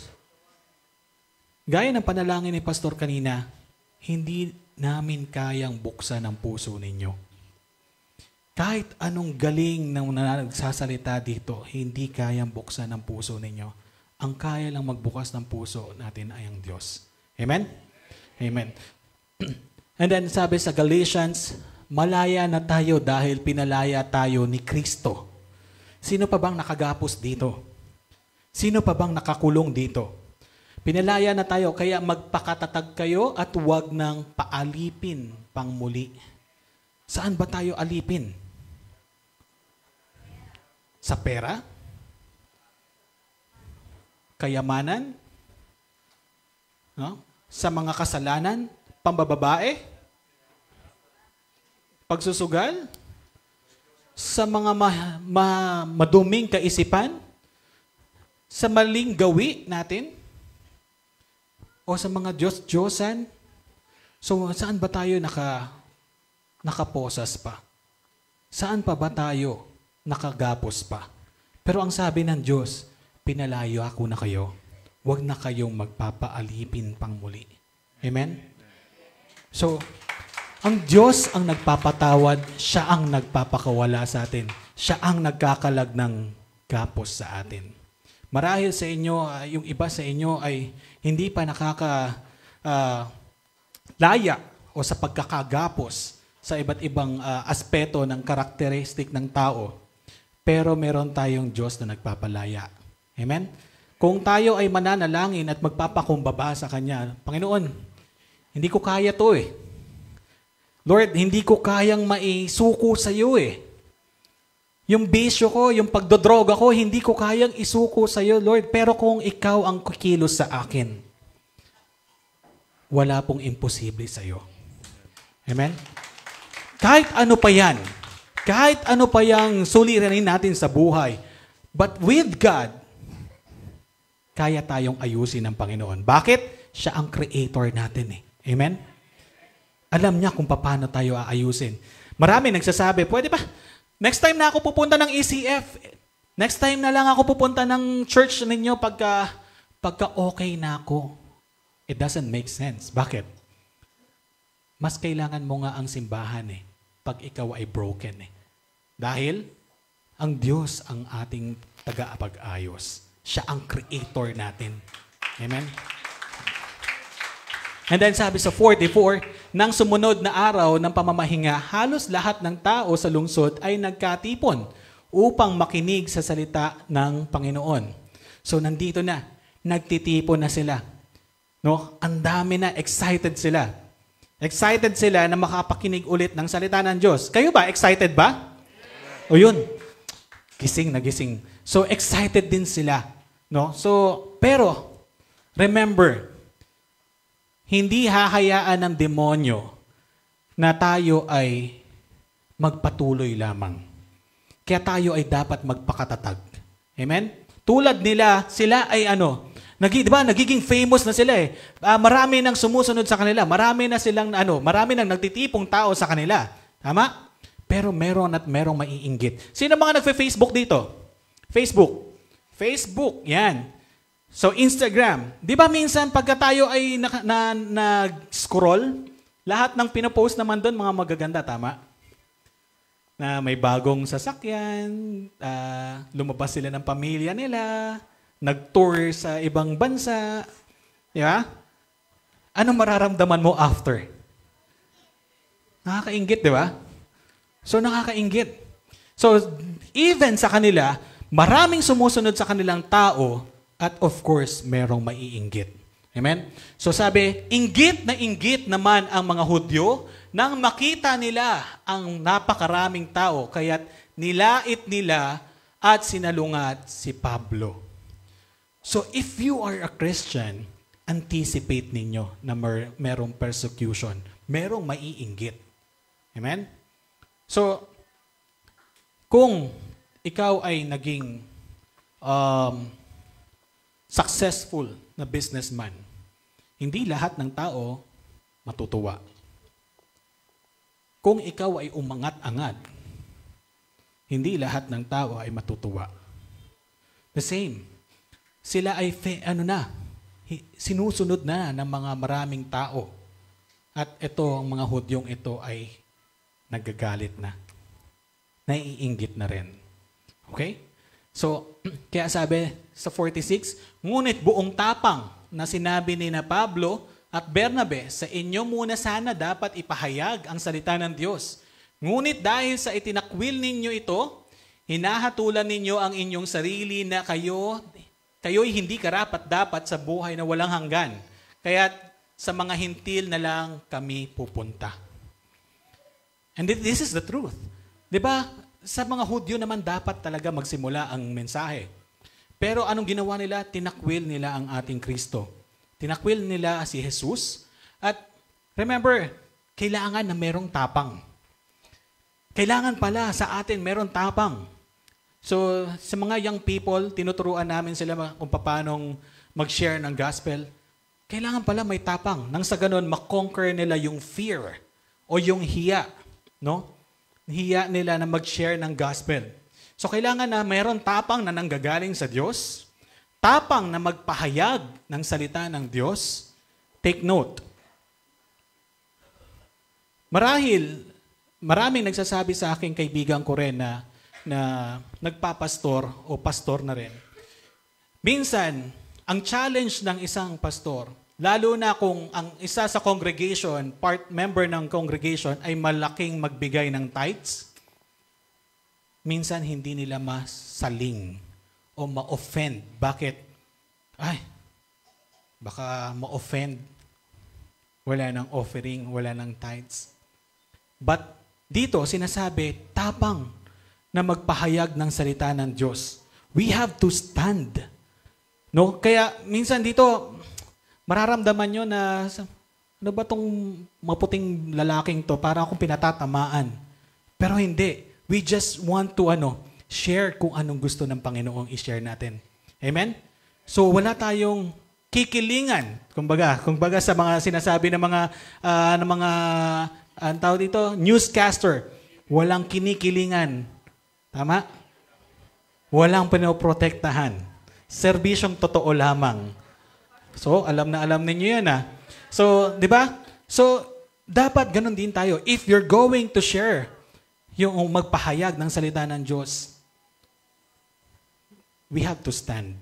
Gaya ng panalangin ni Pastor kanina, hindi namin kayang buksan ang puso ninyo. Kahit anong galing na nagsasalita dito, hindi kayang buksan ang puso ninyo. Ang kaya lang magbukas ng puso natin ay ang Diyos. Amen? Amen. And then sabi sa Galatians, malaya na tayo dahil pinalaya tayo ni Kristo. Sino pa bang nakagapos dito? Sino pa bang nakakulong dito? Pinalaya na tayo, kaya magpakatatag kayo at huwag nang paalipin pang muli. Saan ba tayo alipin? Sa pera? Kayamanan? No? Sa mga kasalanan? Pambababae? Pagsusugal? Sa mga maduming kaisipan? Sa maling gawi natin? O sa mga Diyos-Diyosan? So, saan ba tayo nakaposas pa? Saan pa ba tayo nakagapos pa? Pero ang sabi ng Diyos, pinalayo ako na kayo. Huwag na kayong magpapaalipin pang muli. Amen? So, ang Diyos ang nagpapatawad, siya ang nagpapakawala sa atin. Siya ang nagkakalag ng gapos sa atin. Marahil sa inyo, yung iba sa inyo ay hindi pa laya o sa pagkakagapos sa iba't ibang aspeto ng karakteristik ng tao. Pero meron tayong Diyos na nagpapalaya. Amen? Kung tayo ay mananalangin at magpapakumbaba sa Kanya, Panginoon, hindi ko kaya to eh. Lord, hindi ko kayang maisuko sa iyo eh. Yung bisyo ko, yung pagdodroga ko, hindi ko kayang isuko sa iyo, Lord. Pero kung ikaw ang kikilos sa akin, wala pong imposible sa iyo. Amen? Kahit ano pa yan, kahit ano pa yung suliranin natin sa buhay, but with God, kaya tayong ayusin ng Panginoon. Bakit? Siya ang creator natin eh. Amen? Alam niya kung paano tayo aayusin. Marami nagsasabi, pwede ba? Next time na ako pupunta ng ECF. Next time na lang ako pupunta ng church ninyo pagka okay na ako. It doesn't make sense. Bakit? Mas kailangan mo nga ang simbahan eh, pag ikaw ay broken eh. Dahil ang Diyos ang ating taga-apag-ayos. Siya ang creator natin. Amen? And then sabi sa 44, nang sumunod na araw ng pamamahinga, halos lahat ng tao sa lungsod ay nagkatipon upang makinig sa salita ng Panginoon. So nandito na, nagtitipon na sila. No? Ang dami na, excited sila. Excited sila na makapakinig ulit ng salita ng Diyos. Kayo ba? Excited ba? O yun, gising na gising. So excited din sila. No? So, pero, remember, hindi hahayaan ng demonyo na tayo ay magpatuloy lamang. Kaya tayo ay dapat magpakatatag. Amen? Tulad nila, sila ay diba, nagiging famous na sila eh. Marami nang sumusunod sa kanila. Marami na silang, marami nang nagtitipong tao sa kanila. Tama? Pero meron at merong maiinggit. Sino mga nagfe-Facebook dito? Facebook, yan. So, Instagram. Di ba minsan pagka tayo ay nag-scroll, lahat ng pinopost naman doon, mga magaganda, tama? Na may bagong sasakyan, lumabas sila ng pamilya nila, nag-tour sa ibang bansa. Di ba? Anong mararamdaman mo after? Nakakainggit, di ba? So, nakakainggit. So, even sa kanila, maraming sumusunod sa kanilang tao, at of course, merong maiinggit. Amen? So sabi, inggit naman ang mga Hudyo nang makita nila ang napakaraming tao, kaya't nilait nila at sinalungat si Pablo. So if you are a Christian, anticipate ninyo na merong persecution, merong maiinggit. Amen? So, kung ikaw ay naging successful na businessman, hindi lahat ng tao matutuwa. Kung ikaw ay umangat-angat, hindi lahat ng tao ay matutuwa. The same. Sila ay sinusunod na ng mga maraming tao. At ito, ang mga Hudyong ito ay nagagalit na. Naiinggit na rin. Okay? So, kaya sabi sa 46, ngunit buong tapang na sinabi ni na Pablo at Bernabe, sa inyo muna sana dapat ipahayag ang salita ng Diyos. Ngunit dahil sa itinakwil ninyo ito, hinahatulan ninyo ang inyong sarili na kayo'y hindi karapat-dapat sa buhay na walang hanggan. Kaya sa mga hintil na lang kami pupunta. And this is the truth. 'Di ba? Sa mga Hudyo naman dapat talaga magsimula ang mensahe. Pero anong ginawa nila? Tinakwil nila ang ating Kristo. Tinakwil nila si Jesus. At remember, kailangan na merong tapang. Kailangan pala sa atin merong tapang. So, sa mga young people, tinuturuan namin sila kung paano mag-share ng gospel. Kailangan pala may tapang. Nang sa ganun, makonquer nila yung fear o yung hiya. No? Hiya nila na mag-share ng gospel. So, kailangan na mayroon tapang na nanggagaling sa Diyos. Tapang na magpahayag ng salita ng Diyos. Take note. Maraming nagsasabi sa aking kaibigan ko rin na nagpapastor o pastor na rin. Minsan, ang challenge ng isang pastor, lalo na kung ang isa sa congregation, member ng congregation ay malaking magbigay ng tithes, minsan hindi nila masaling o ma-offend. Bakit? Baka ma-offend. Wala ng offering, wala ng tithes. But dito, sinasabi, tapang na magpahayag ng salita ng Diyos. We have to stand. No? Kaya minsan dito, mararamdaman nyo na, ano ba tong maputing lalaking to? Para akong pinatatamaan. Pero hindi. We just want to share kung anong gusto ng Panginoong i-share natin. Amen? So wala tayong kikilingan. Kumbaga sa mga sinasabi ng mga ang tawag dito, newscaster. Walang kinikilingan. Tama? Walang pinoprotektahan. Serbisyong totoo lamang. So, alam ninyo yan So, di ba? So, dapat ganun din tayo. If you're going to share yung magpahayag ng salita ng Diyos, we have to stand.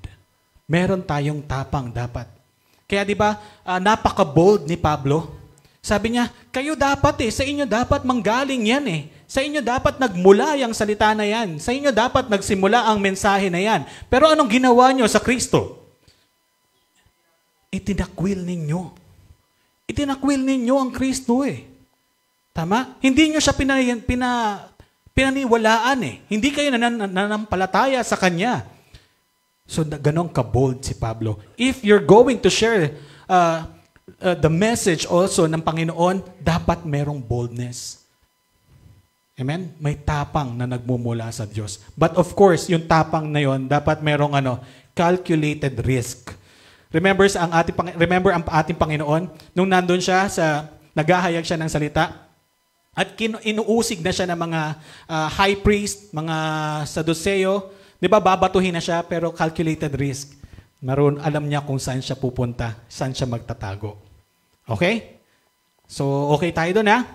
Meron tayong tapang dapat. Kaya di ba, napaka-bold ni Pablo. Sabi niya, kayo dapat sa inyo dapat manggaling yan Sa inyo dapat nagmula yung salita na yan. Sa inyo dapat nagsimula ang mensahe na yan. Pero anong ginawa nyo sa Kristo? Itinakwil ninyo. Itinakwil ninyo ang Kristo Tama? Hindi nyo siya pinaniwalaan Hindi kayo nanampalataya sa Kanya. So, ganong ka-bold si Pablo. If you're going to share the message also ng Panginoon, dapat merong boldness. Amen? May tapang na nagmumula sa Diyos. But of course, yung tapang na yon dapat merong calculated risk. Remember ang ating Panginoon, nung nandun siya naghahayag siya ng salita, at inuusig na siya ng mga high priest, mga Saduceo, di ba, babatuhin na siya, pero calculated risk. Alam niya kung saan siya pupunta, saan siya magtatago. Okay? So, okay tayo doon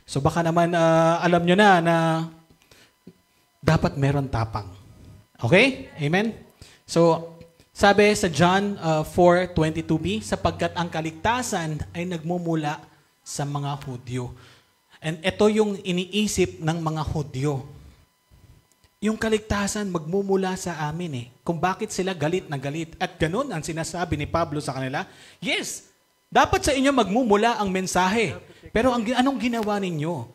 So, baka naman alam nyo na dapat meron tapang. Okay? Amen? So, sabi sa John 4:22b, sapagkat ang kaligtasan ay nagmumula sa mga Hudyo. And ito yung iniisip ng mga Hudyo. Yung kaligtasan magmumula sa amin Kung bakit sila galit na galit. At ganun ang sinasabi ni Pablo sa kanila. Yes, dapat sa inyo magmumula ang mensahe. Pero anong ginawa ninyo?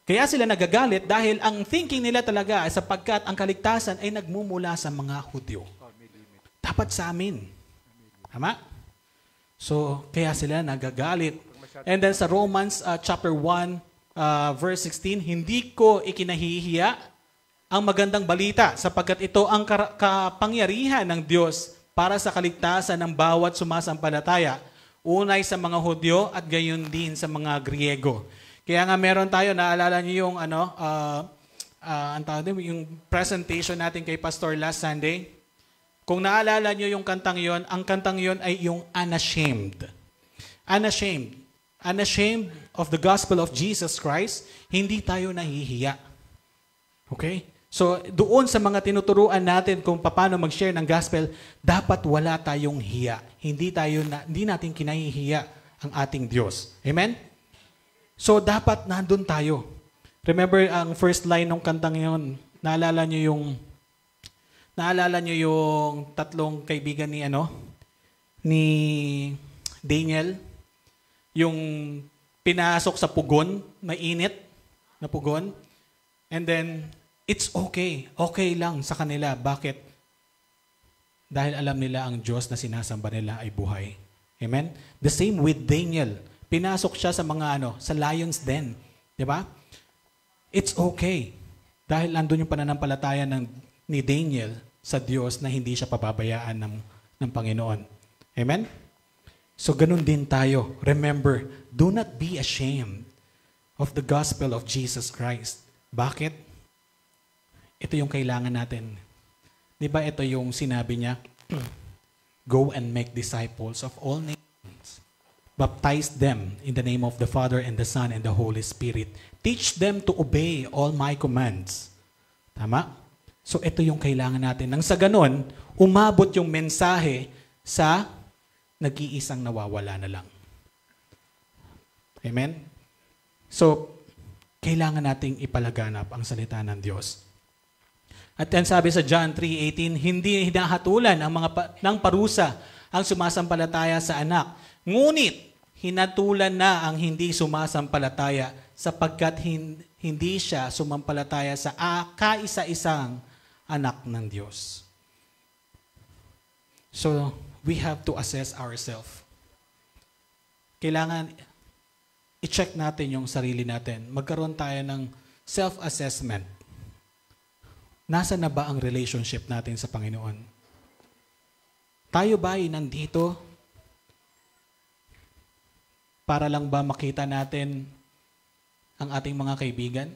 Kaya sila nagagalit dahil ang thinking nila talaga ay sapagkat ang kaligtasan ay nagmumula sa mga Hudyo. Dapat sa amin. Tama? So, kaya sila nagagalit. And then sa Romans chapter 1, verse 16, hindi ko ikinahihiya ang magandang balita sapagkat ito ang kapangyarihan ng Diyos para sa kaligtasan ng bawat sumasampalataya, unay sa mga Hudyo at gayon din sa mga Griego. Kaya nga meron tayo, naalala niyo yung yung presentation natin kay Pastor last Sunday. Kung naalala niyo yung kantang yon, ang kantang yon ay yung Unashamed. Unashamed. Unashamed of the gospel of Jesus Christ, hindi tayo nahihiya. Okay? So, doon sa mga tinuturuan natin kung paano mag-share ng gospel, dapat wala tayong hiya. Hindi natin kinahihiya ang ating Diyos. Amen? So, dapat nandun tayo. Remember, ang first line ng kantang yun, naalala nyo yung tatlong kaibigan ni Daniel? Yung pinasok sa pugon, mainit na pugon. And then, it's okay. Okay lang sa kanila. Bakit? Dahil alam nila ang Diyos na sinasamba nila ay buhay. Amen? The same with Daniel. Pinasok siya sa sa lion's den. Di ba? It's okay. Dahil nandun yung pananampalataya ni Daniel sa Diyos na hindi siya pababayaan ng Panginoon. Amen? So, ganun din tayo. Remember, do not be ashamed of the gospel of Jesus Christ. Bakit? Ito yung kailangan natin. Di ba ito yung sinabi niya? Go and make disciples of all nations. Baptize them in the name of the Father and the Son and the Holy Spirit. Teach them to obey all my commands. Tama? So ito yung kailangan natin. Nang sa ganon, umabot yung mensahe sa nag-iisang nawawala na lang. Amen? So, kailangan nating ipalaganap ang salita ng Diyos. At yan sabi sa John 3:18, hindi hinahatulan ng parusa ang sumasampalataya sa anak. Ngunit, hinatulan na ang hindi sumasampalataya sapagkat hindi siya sumampalataya sa kaisa-isang anak ng Diyos. So, we have to assess ourselves. Kailangan i-check natin yung sarili natin. Magkaroon tayo ng self-assessment. Nasa na ba ang relationship natin sa Panginoon? Tayo ba ay nandito para lang ba makita natin ang ating mga kaibigan?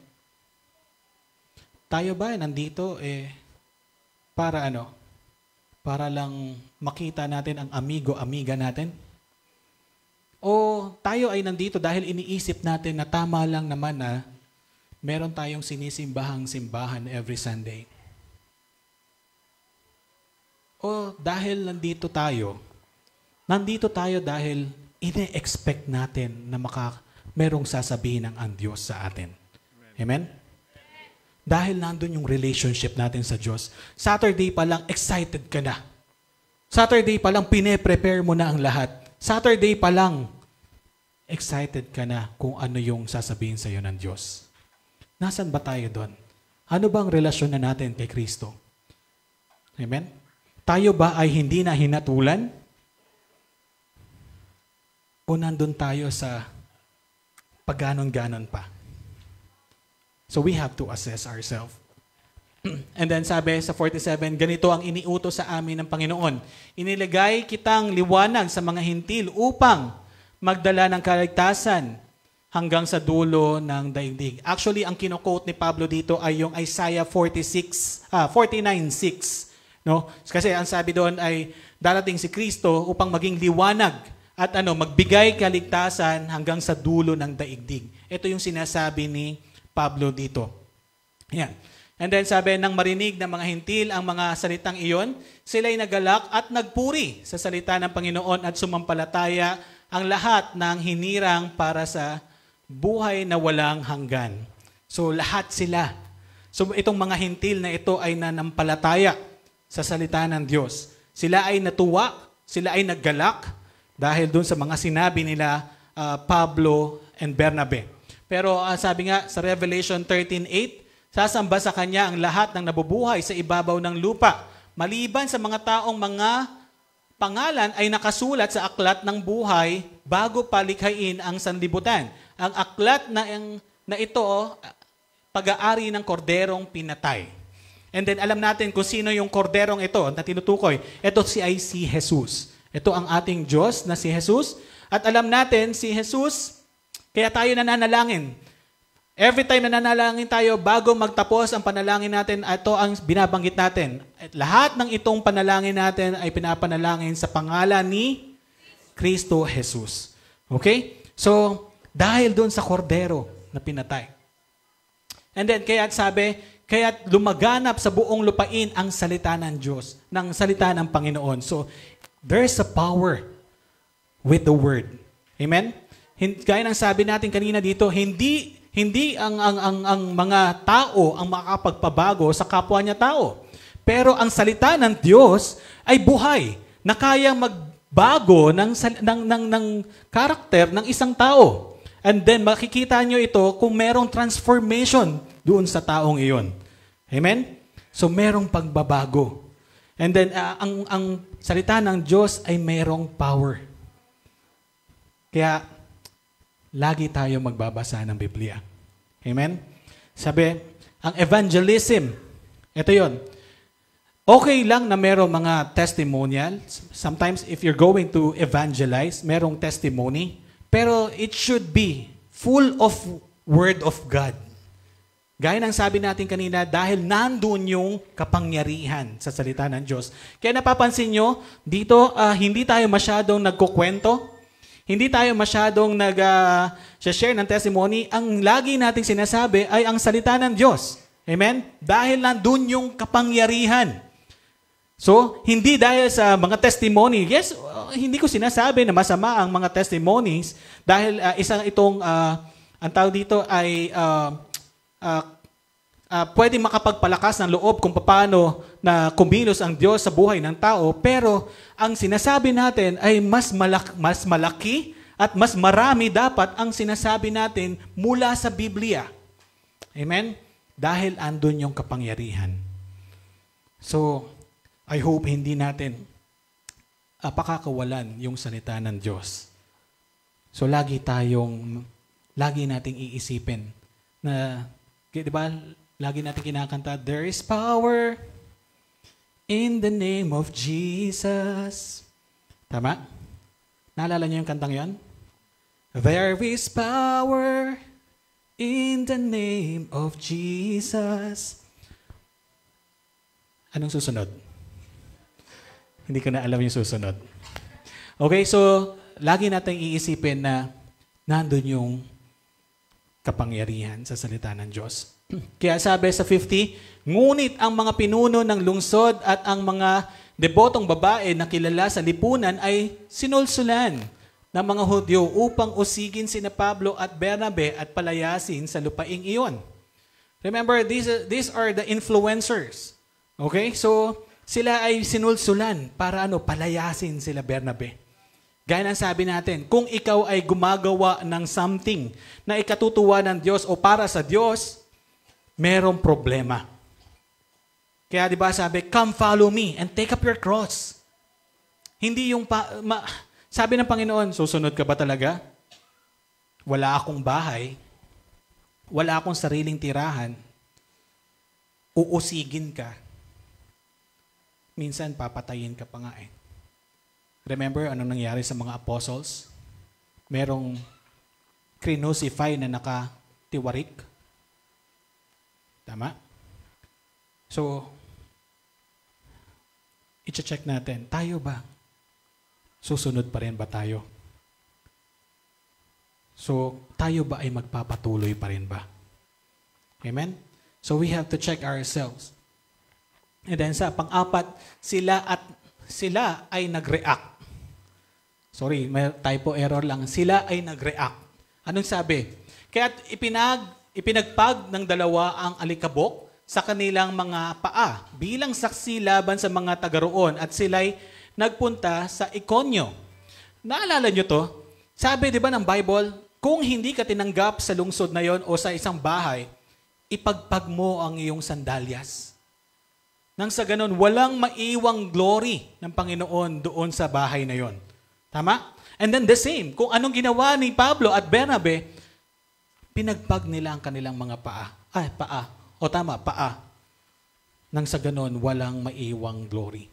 Tayo ba ay nandito para Para lang makita natin ang amigo-amiga natin? O tayo ay nandito dahil iniisip natin na tama lang naman na meron tayong sinisimbahang simbahan every Sunday? O dahil nandito tayo dahil ine-expect natin na merong sasabihin ng ang Diyos sa atin. Amen? Dahil nandun yung relationship natin sa Diyos. Saturday pa lang, excited ka na. Saturday pa lang, pine-prepare mo na ang lahat. Saturday pa lang, excited ka na kung ano yung sasabihin sa iyo ng Diyos. Nasaan ba tayo doon? Ano ba ang relasyon na natin kay Kristo? Amen? Tayo ba ay hindi na hinatulan? O nandun tayo sa pagganon-ganon pa? So we have to assess ourselves. And then sabi sa 47, ganito ang iniutos sa amin ng Panginoon. Inilagay kitang liwanag sa mga hintil upang magdala ng kaligtasan hanggang sa dulo ng daigdig. Actually, ang kino-quote ni Pablo dito ay yung Isaiah 49:6. No? Kasi ang sabi doon ay darating si Kristo upang maging liwanag at magbigay kaligtasan hanggang sa dulo ng daigdig. Ito yung sinasabi ni Pablo dito. Yan. And then sabi, nang marinig ng mga hintil ang mga salitang iyon, sila'y nagalak at nagpuri sa salita ng Panginoon at sumampalataya ang lahat ng hinirang para sa buhay na walang hanggan. So lahat sila. So itong mga hintil na ito ay nanampalataya sa salita ng Diyos. Sila ay natuwa, sila ay naggalak dahil dun sa mga sinabi nila Pablo and Bernabe. Pero sabi nga sa Revelation 13:8, sasamba sa kanya ang lahat ng nabubuhay sa ibabaw ng lupa, maliban sa mga taong mga pangalan ay nakasulat sa aklat ng buhay bago palikhain ang sanlibutan. Ang aklat na ito, pag-aari ng korderong pinatay. And then alam natin kung sino yung korderong ito na tinutukoy. Ito si Jesus. Ito ang ating Diyos na si Jesus. At alam natin si Jesus, kaya tayo nananalangin. Every time nananalangin tayo, bago magtapos ang panalangin natin, ito ang binabanggit natin. At lahat ng itong panalangin natin ay pinapanalangin sa pangalan ni Kristo Jesus. Okay? So, dahil doon sa kordero na pinatay. And then, kaya lumaganap sa buong lupain ang salita ng Diyos, ng salita ng Panginoon. So, there's a power with the word. Amen? Gaya ng sabi natin kanina dito, hindi ang mga tao ang makakapagpabago sa kapwa niya tao. Pero ang salita ng Diyos ay buhay na kayang magbago ng karakter ng isang tao. And then makikita nyo ito kung merong transformation doon sa taong iyon. Amen? So merong pagbabago. And then ang salita ng Diyos ay merong power. Kaya lagi tayo magbabasa ng Biblia. Amen? Sabi, ang evangelism, ito yon. Okay lang na merong mga testimonial. Sometimes if you're going to evangelize, merong testimony. Pero it should be full of Word of God. Gaya ng sabi natin kanina, dahil nandun yung kapangyarihan sa salita ng Diyos. Kaya napapansin nyo, dito hindi tayo masyadong nagkukwento. Hindi tayo masyadong nag-share ng testimony. Ang lagi nating sinasabi ay ang salita ng Diyos. Amen? Dahil nandun yung kapangyarihan. So, hindi dahil sa mga testimony. Yes, hindi ko sinasabi na masama ang mga testimonies dahil ang tawag dito ay pwede makapagpalakas ng loob kung paano na kumilos ang Diyos sa buhay ng tao. Pero ang sinasabi natin ay mas malaki at mas marami dapat ang sinasabi natin mula sa Biblia. Amen? Dahil andun yung kapangyarihan. So, I hope hindi natin pakakawalan yung salita ng Diyos. So lagi nating iisipin na, di ba, lagi nating kinakanta, there is power in the name of Jesus. Tama? Naalala niyo yung kantang yon? There is power in the name of Jesus. Anong susunod? Hindi ko na alam yung susunod. Okay, so lagi natin iisipin na nandun yung kapangyarihan sa salita ng Diyos. Kaya sabi sa 50, ngunit ang mga pinuno ng lungsod at ang mga debotong babae na kilala sa lipunan ay sinulsulan ng mga Hudyo upang usigin sina Pablo at Bernabe at palayasin sa lupaing iyon. Remember, these are the influencers. Okay, so sila ay sinulsulan para palayasin sila Bernabe. Gaya ng sabi natin, kung ikaw ay gumagawa ng something na ikatutuwa ng Diyos o para sa Diyos, merong problema. Kaya di ba sabi, come follow me and take up your cross. Hindi yung, sabi ng Panginoon, susunod ka ba talaga? Wala akong bahay, wala akong sariling tirahan, uusigin ka. Minsan, papatayin ka pa nga eh. Remember, anong nangyari sa mga apostles? Merong crucify na nakatiwarik. Tama? So, i-check natin, tayo ba? Susunod pa rin ba tayo? So, tayo ba ay magpapatuloy pa rin ba? Amen? So, we have to check ourselves. And then sa pang-apat, sila ay nag-react. Sorry, may typo error lang. Sila ay nag-react. Anong sabi? Kaya ipinagpag ng dalawa ang alikabok sa kanilang mga paa bilang saksi laban sa mga taga-roon at sila'y nagpunta sa Iconio. Naalala nyo to? Sabi di ba ng Bible, kung hindi ka tinanggap sa lungsod na yon o sa isang bahay, ipagpag mo ang iyong sandalyas. Nang sa ganun, walang maiwang glory ng Panginoon doon sa bahay na yon. Tama? And then the same, kung anong ginawa ni Pablo at Bernabe, pinagpag nila ang kanilang mga paa. Paa. Nang sa ganun, walang maiwang glory.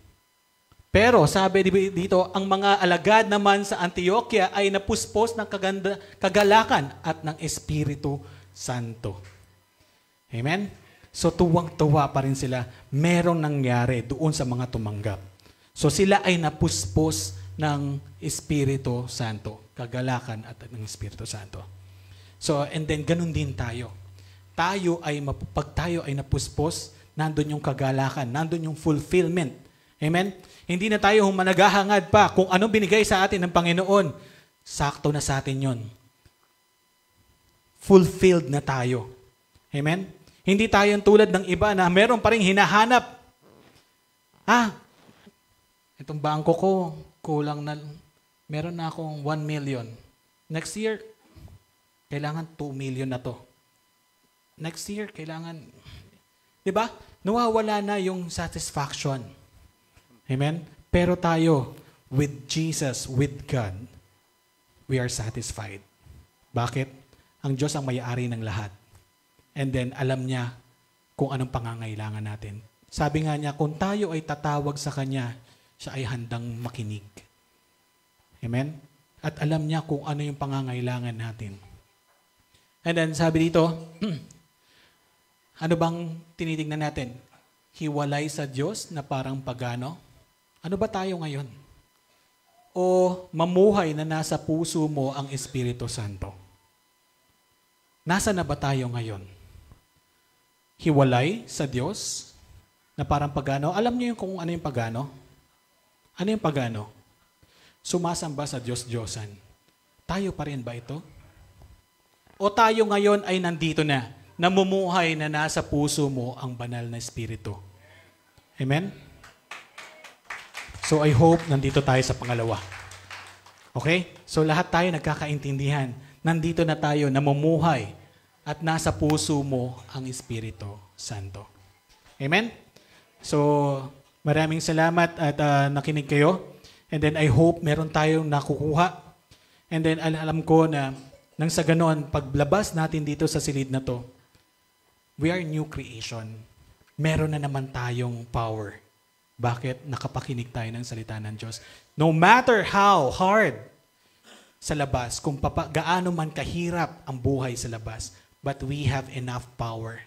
Pero sabi dito, ang mga alagad naman sa Antioquia ay napuspos ng kagalakan at ng Espiritu Santo. Amen? So tuwang-tuwa pa rin sila. Merong nangyari doon sa mga tumanggap. So sila ay napuspos ng Espiritu Santo. Kagalakan at ng Espiritu Santo. So, and then ganun din tayo. Pag tayo ay napuspos, nandun yung kagalakan, nandun yung fulfillment. Amen? Hindi na tayo naghahangad pa kung anong binigay sa atin ng Panginoon. sakto na sa atin yun. Fulfilled na tayo. Amen? Hindi tayo tulad ng iba na meron pa rin hinahanap. Itong bangko ko, kulang na, meron na akong 1 million. Next year, kailangan 2 million na to. Next year, kailangan, di ba? Nawawala na yung satisfaction. Amen? Pero tayo, with Jesus, with God, we are satisfied. Bakit? Ang Diyos ang may-ari ng lahat. And then, alam niya kung anong pangangailangan natin. Sabi nga niya, kung tayo ay tatawag sa Kanya, siya ay handang makinig. Amen? At alam niya kung ano yung pangangailangan natin. And then, sabi dito, ano bang tinitingnan natin? Hiwalay sa Diyos na parang pagano? Ano ba tayo ngayon? O mamuhay na nasa puso mo ang Espiritu Santo? Nasa na ba tayo ngayon? Hiwalay sa Diyos na parang pagano? Alam niyo yung kung ano yung pagano? Ano yung pagano? Sumasamba sa Diyos-Diyosan. Tayo pa rin ba ito? O tayo ngayon ay nandito na, namumuhay na nasa puso mo ang banal na Espiritu? Amen? So I hope nandito tayo sa pangalawa. Okay? So lahat tayo nagkakaintindihan. Nandito na tayo, namumuhay at nasa puso mo ang Espiritu Santo. Amen? So maraming salamat at nakinig kayo. And then I hope meron tayong nakukuha. And then alam ko na nang sa ganon, paglabas natin dito sa silid na to, we are new creation. Meron na naman tayong power. Bakit? Nakapakinig tayo ng salita ng Diyos. No matter how hard sa labas, kung gaano man kahirap ang buhay sa labas, but we have enough power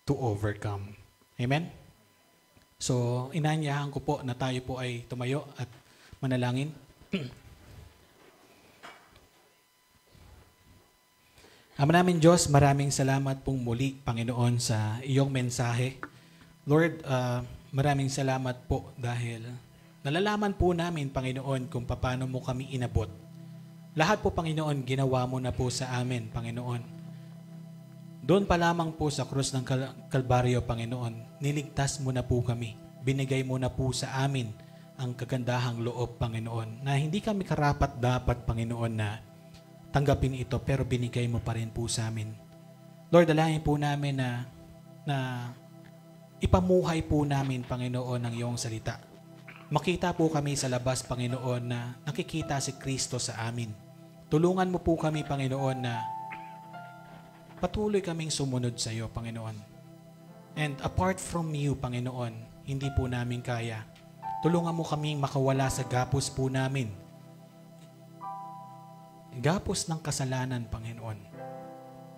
to overcome. Amen? So, inanyahan ko po na tayo po ay tumayo at manalangin. Ama namin Diyos, maraming salamat pong muli, Panginoon, sa iyong mensahe. Lord, maraming salamat po dahil nalalaman po namin, Panginoon, kung paano mo kami inabot. Lahat po, Panginoon, ginawa mo na po sa amin, Panginoon. Doon pa lamang po sa krus ng Kalbaryo, Panginoon, niligtas mo na po kami. Binigay mo na po sa amin ang kagandahang loob, Panginoon, na hindi kami karapat-dapat, Panginoon, na tanggapin ito, pero binigay mo pa rin po sa amin. Lord, dalangin po namin na ipamuhay po namin, Panginoon, ang iyong salita. Makita po kami sa labas, Panginoon, na nakikita si Kristo sa amin. Tulungan mo po kami, Panginoon, na patuloy kaming sumunod sa iyo, Panginoon. And apart from you, Panginoon, hindi po namin kaya. Tulungan mo kaming makawala sa gapos po namin. Gapos ng kasalanan, Panginoon.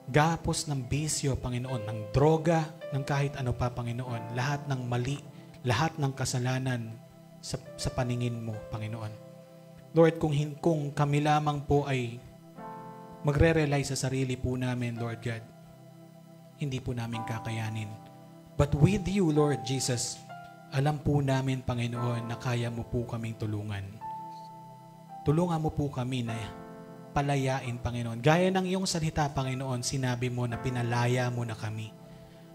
Gapos ng bisyo, Panginoon, ng droga, ng kahit ano pa, Panginoon. Lahat ng mali, lahat ng kasalanan sa paningin mo, Panginoon. Lord, kung kami lamang po ay magre-rely sa sarili po namin, Lord God, hindi po namin kakayanin. But with you, Lord Jesus, alam po namin, Panginoon, na kaya mo po kaming tulungan. Tulungan mo po kami na palayain, Panginoon. Gaya ng iyong salita, Panginoon, sinabi mo na pinalaya mo na kami.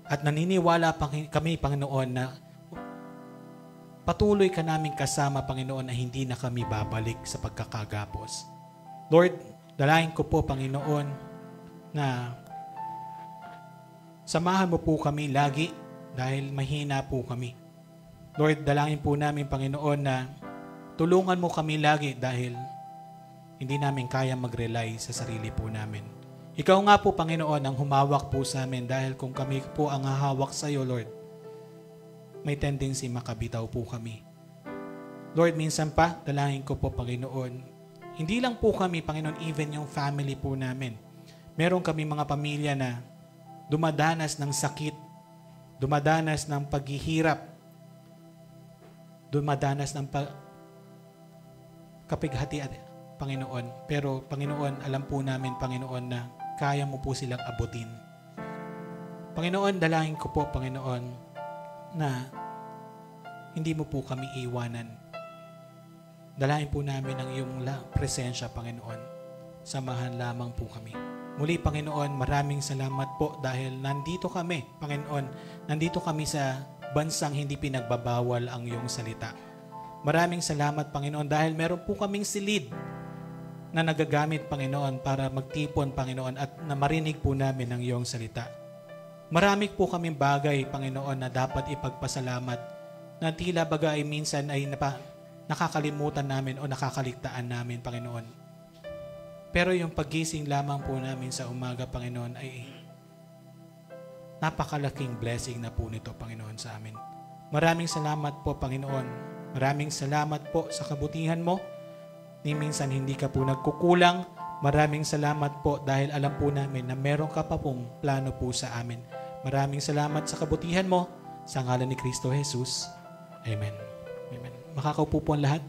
At naniniwala kami, Panginoon, na patuloy ka namin kasama, Panginoon, na hindi na kami babalik sa pagkakagapos. Lord, dalangin ko po, Panginoon, na samahan mo po kami lagi dahil mahina po kami. Lord, dalangin po namin, Panginoon, na tulungan mo kami lagi dahil hindi namin kaya mag-rely sa sarili po namin. Ikaw nga po, Panginoon, ang humawak po sa amin dahil kung kami po ang hahawak sa iyo, Lord, may tendency makabitaw po kami. Lord, minsan pa, dalangin ko po, Panginoon, hindi lang po kami, Panginoon, even yung family po namin. Meron kami mga pamilya na dumadanas ng sakit, dumadanas ng paghihirap, dumadanas ng kapighatian, Panginoon. Pero, Panginoon, alam po namin, Panginoon, na kaya mo po silang abutin. Panginoon, dalangin ko po, Panginoon, na hindi mo po kami iwanan. Dalahin po namin ang iyong presensya, Panginoon. Samahan lamang po kami. Muli, Panginoon, maraming salamat po dahil nandito kami, Panginoon. Nandito kami sa bansang hindi pinagbabawal ang iyong salita. Maraming salamat, Panginoon, dahil meron po kaming silid na nagagamit, Panginoon, para magtipon, Panginoon, at na marinig po namin ang iyong salita. Marami po kaming bagay, Panginoon, na dapat ipagpasalamat na tila baga ay minsan ay nakakalimutan namin o nakakaligtaan namin, Panginoon. Pero yung paggising lamang po namin sa umaga, Panginoon, ay napakalaking blessing na po nito, Panginoon, sa amin. Maraming salamat po, Panginoon. Maraming salamat po sa kabutihan mo. Ni minsan hindi ka po nagkukulang. Maraming salamat po dahil alam po namin na meron ka pa pong plano po sa amin. Maraming salamat sa kabutihan mo. Sa ngalan ni Kristo Jesus. Amen. Amen. Makakaupo po ang lahat.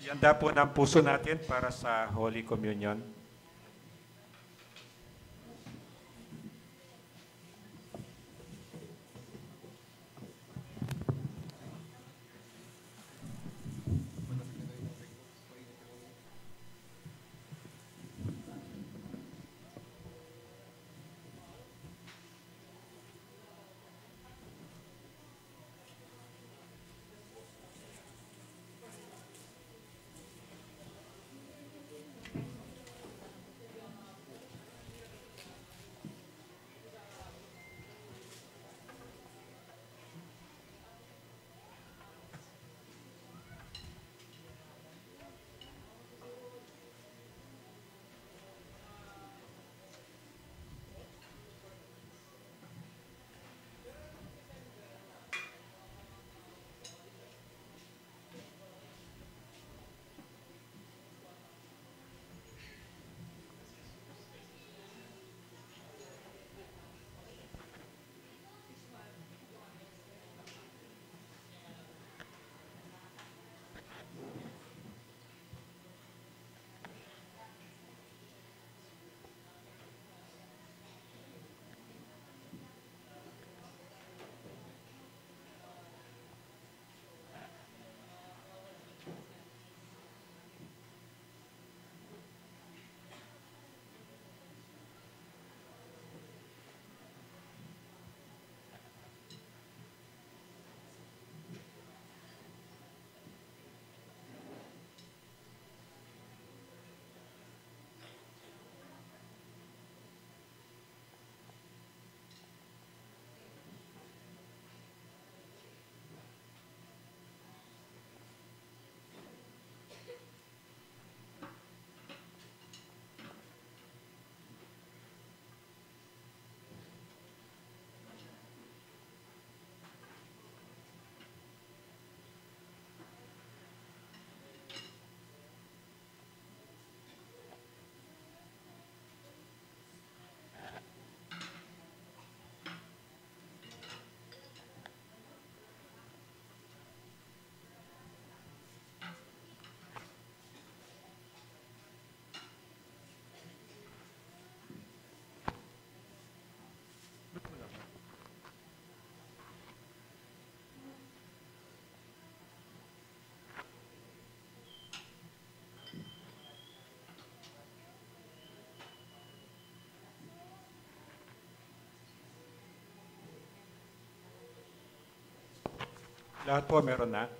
Ihanda po ng puso natin para sa Holy Communion. Lahat po meron na.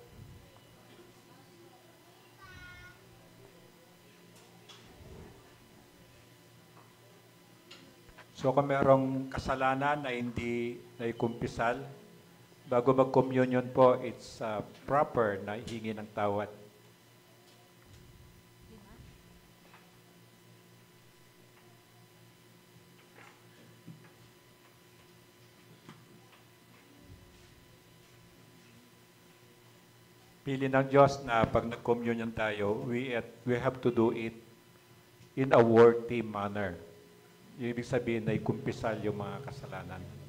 So kung merong kasalanan na hindi naikumpisal, bago mag-communion po, it's proper na ihingi ng tawad. Pili ng Diyos na pag nag-communion tayo, we have to do it in a worthy manner. Yung ibig sabihin na ikumpisal yung mga kasalanan.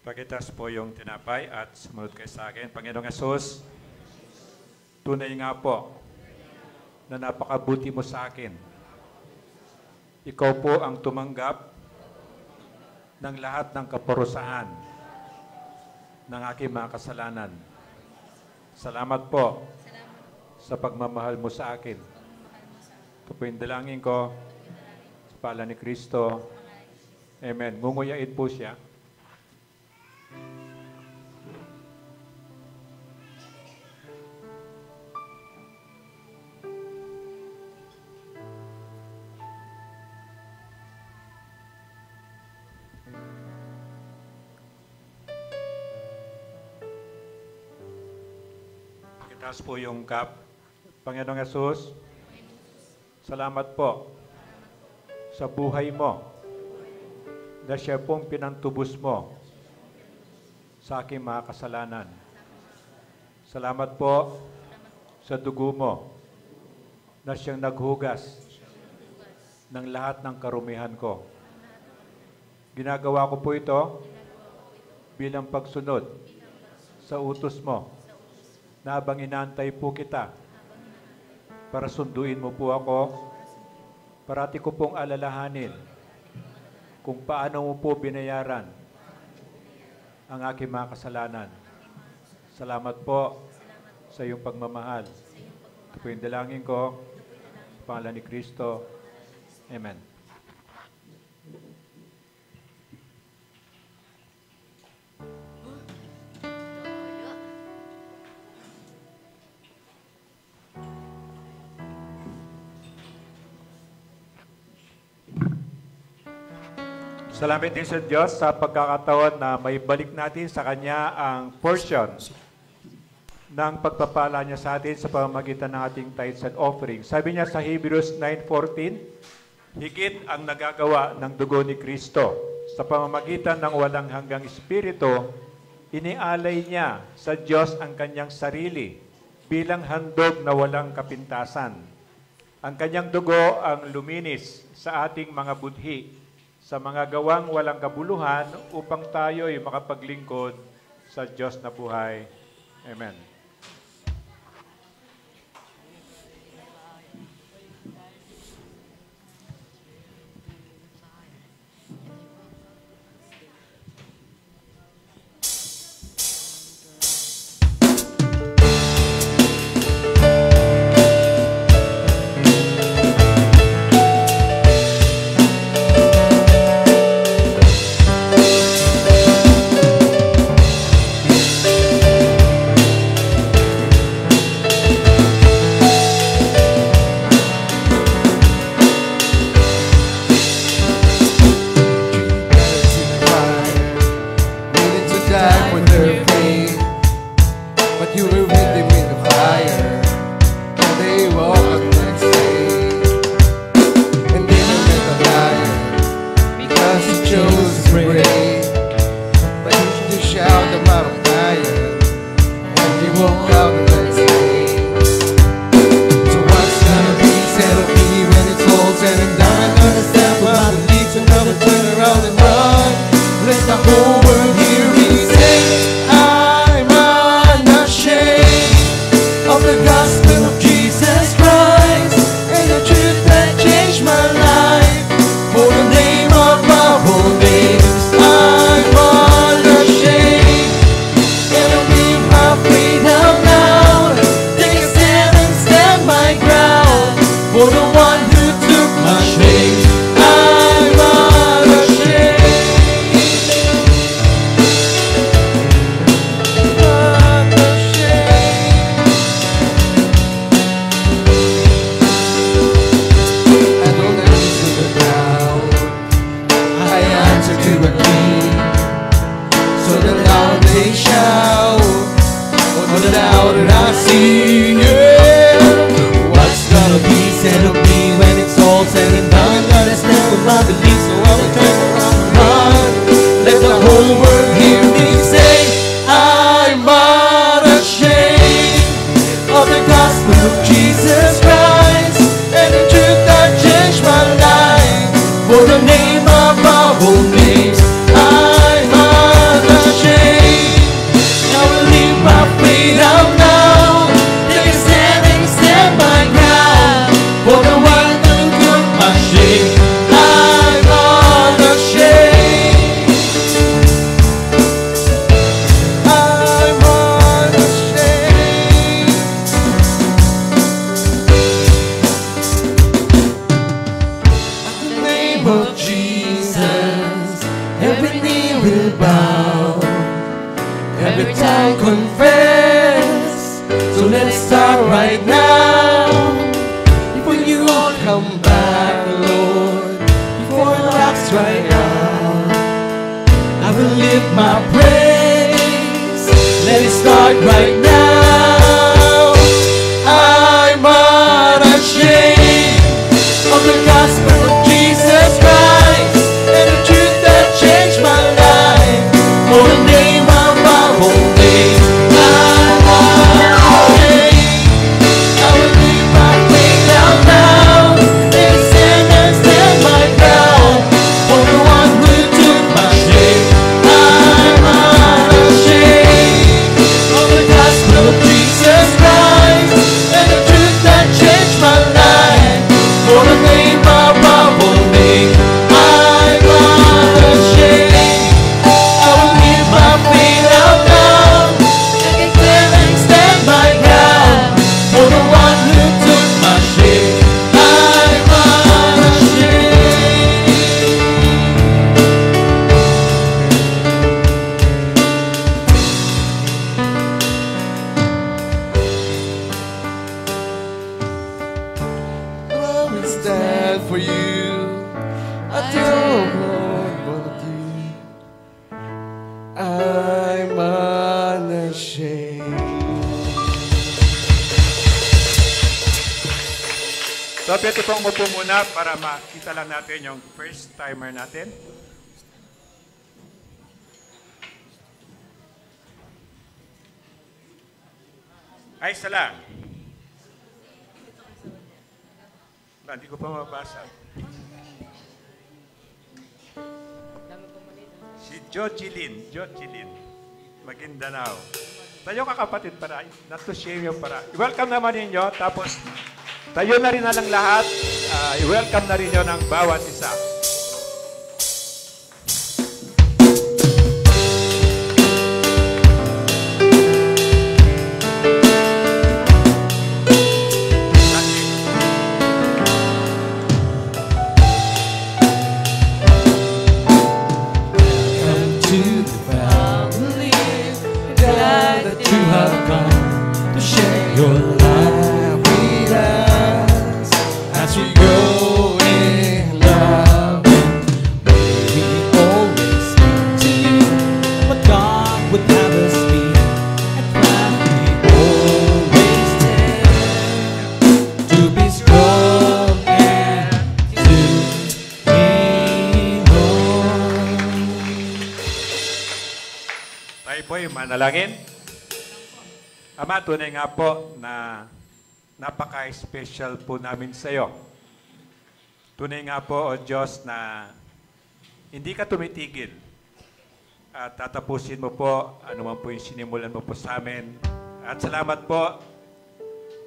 Pakitas po yung tinapay at sumunod kayo sa akin. Panginoong Yesus, tunay nga po na napakabuti mo sa akin. Ikaw po ang tumanggap ng lahat ng kaparusahan ng aking mga kasalanan. Salamat po sa pagmamahal mo sa akin. Ito po yung dalangin ko sa pala ni Kristo. Amen. Ngunguyain po siya. Itaas po yung cup. Panginoong Yesus, salamat po sa buhay mo na siya pong pinantubos mo sa aking mga kasalanan. Salamat po sa dugo mo na siyang naghugas ng lahat ng karumihan ko. Ginagawa ko po ito bilang pagsunod sa utos mo na habang inaantay po kita para sunduin mo po ako, parati ko pong alalahanin kung paano mo po binayaran ang aking mga kasalanan. Salamat po sa iyong pagmamahal. Ito po yung dalangin ko sa pangalan ni Kristo. Amen. Salamat din sa Diyos sa pagkakataon na may balik natin sa Kanya ang portion ng pagpapala niya sa atin sa pamamagitan ng ating tithes and offering. Sabi niya sa Hebrews 9:14, higit ang nagagawa ng dugo ni Kristo. Sa pamamagitan ng walang hanggang Espiritu, inialay niya sa Diyos ang Kanyang sarili bilang handog na walang kapintasan. Ang Kanyang dugo ang luminis sa ating mga budhi sa mga gawang walang kabuluhan upang tayo'y makapaglingkod sa Diyos na buhay. Amen. Louder I sing, yeah. every time confess. So let's start right now. Before you all come back, Lord, before the rocks dry out, I will lift my praise. Let it start right now. I'm unashamed of the gospel of Jesus Christ and the truth that changed my life. For the name above all names, I'm unashamed. I will leave my faith out loud and stand and stand my ground. For the one who took my shame, I'm unashamed of the gospel of Jesus Christ and the truth that changed my life. For the name above all names, I'm unashamed. I will give my faith out loud and stand my ground. For the one who took my shame, I'm unashamed. I will stand for you. I don't want what you. I'm unashamed. So, pwede pong upo muna para makita lang natin yung first timer natin. Ay, isa lang. Hindi ko pa mabasa. Si Jojilin, Maguindanao. Tayo ka kapatid para, not to shame you para. I-welcome naman ninyo, tapos tayo na rin na lang lahat. I-welcome na rin nyo ng bawat isa. Come to the family, glad that you have come to share your life with us as we grow in love. May we always speak to you what God would have us be, and plan we always dare to be strong and to lean on. Tayo po'y manalangin. Ama, tunay nga po na napaka-special po namin sa iyo. Tunay nga po, O Diyos, na hindi ka tumitigil. At tatapusin mo po ano man po yung sinimulan mo po sa amin. At salamat po,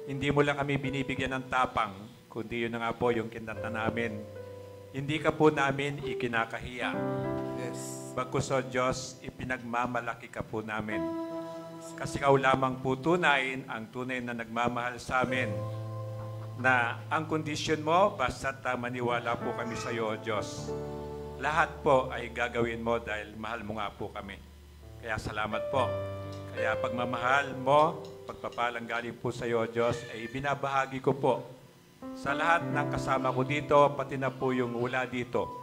hindi mo lang kami binibigyan ng tapang, kundi yun na nga po yung kinata namin. Hindi ka po namin ikinakahiya. Yes. Bagkus, O Diyos, ipinagmamalaki ka po namin. Kasi ikaw lamang po tunay, ang tunay na nagmamahal sa amin, na ang kondisyon mo, basta't maniwala po kami sa iyo, O Diyos. Lahat po ay gagawin mo dahil mahal mo nga po kami. Kaya salamat po. Kaya pagmamahal mo, pagpapalang galing po sa iyo, O Diyos, ay binabahagi ko po sa lahat ng kasama ko dito, pati na po yung wala dito.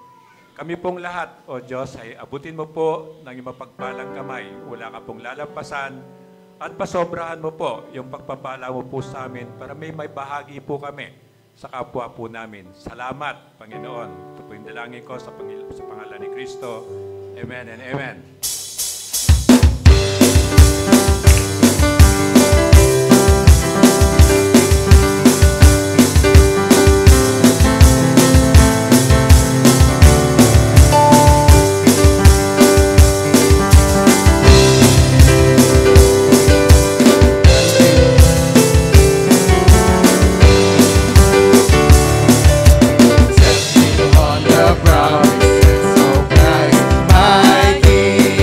Kami pong lahat, O Diyos, ay abutin mo po ng iyong mapagpalang kamay. Wala ka pong lalampasan at pasobrahan mo po yung pagpapala mo po sa amin para may bahagi po kami sa kapwa po namin. Salamat, Panginoon. Ito po yung dalangin ko sa pangalan ni Kristo. Amen and amen. On the brow, it says, "Oh, Christ, my King."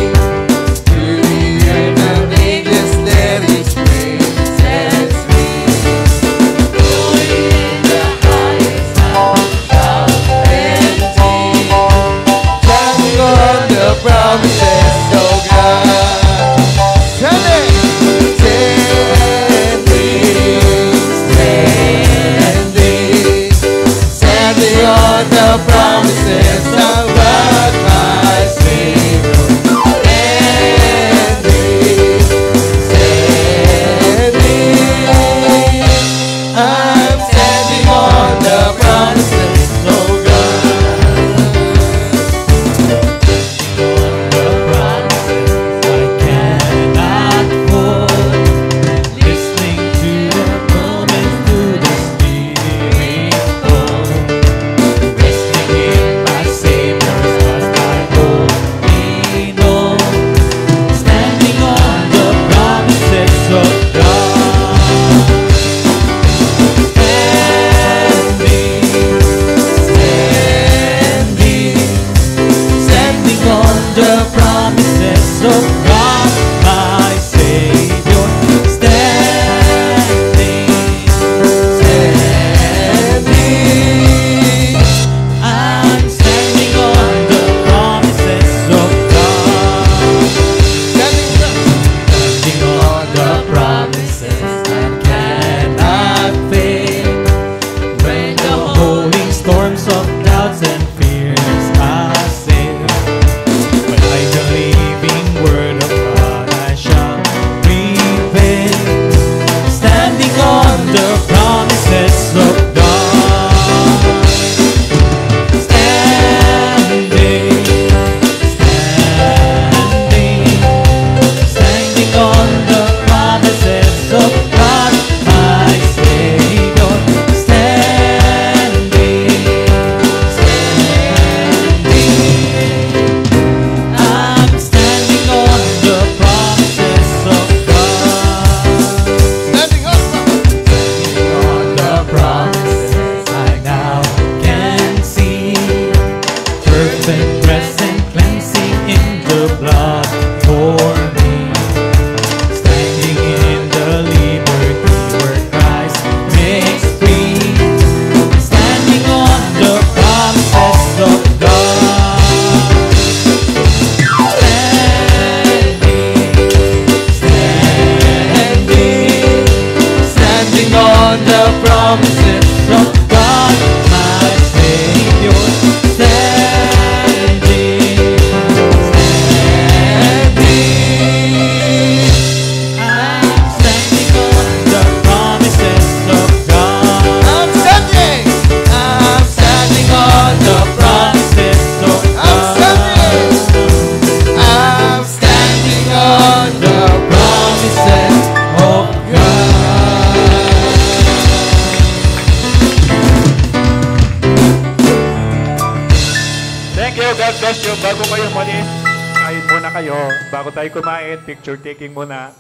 bago tayo kumain, picture taking muna.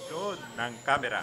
Doon ng camera.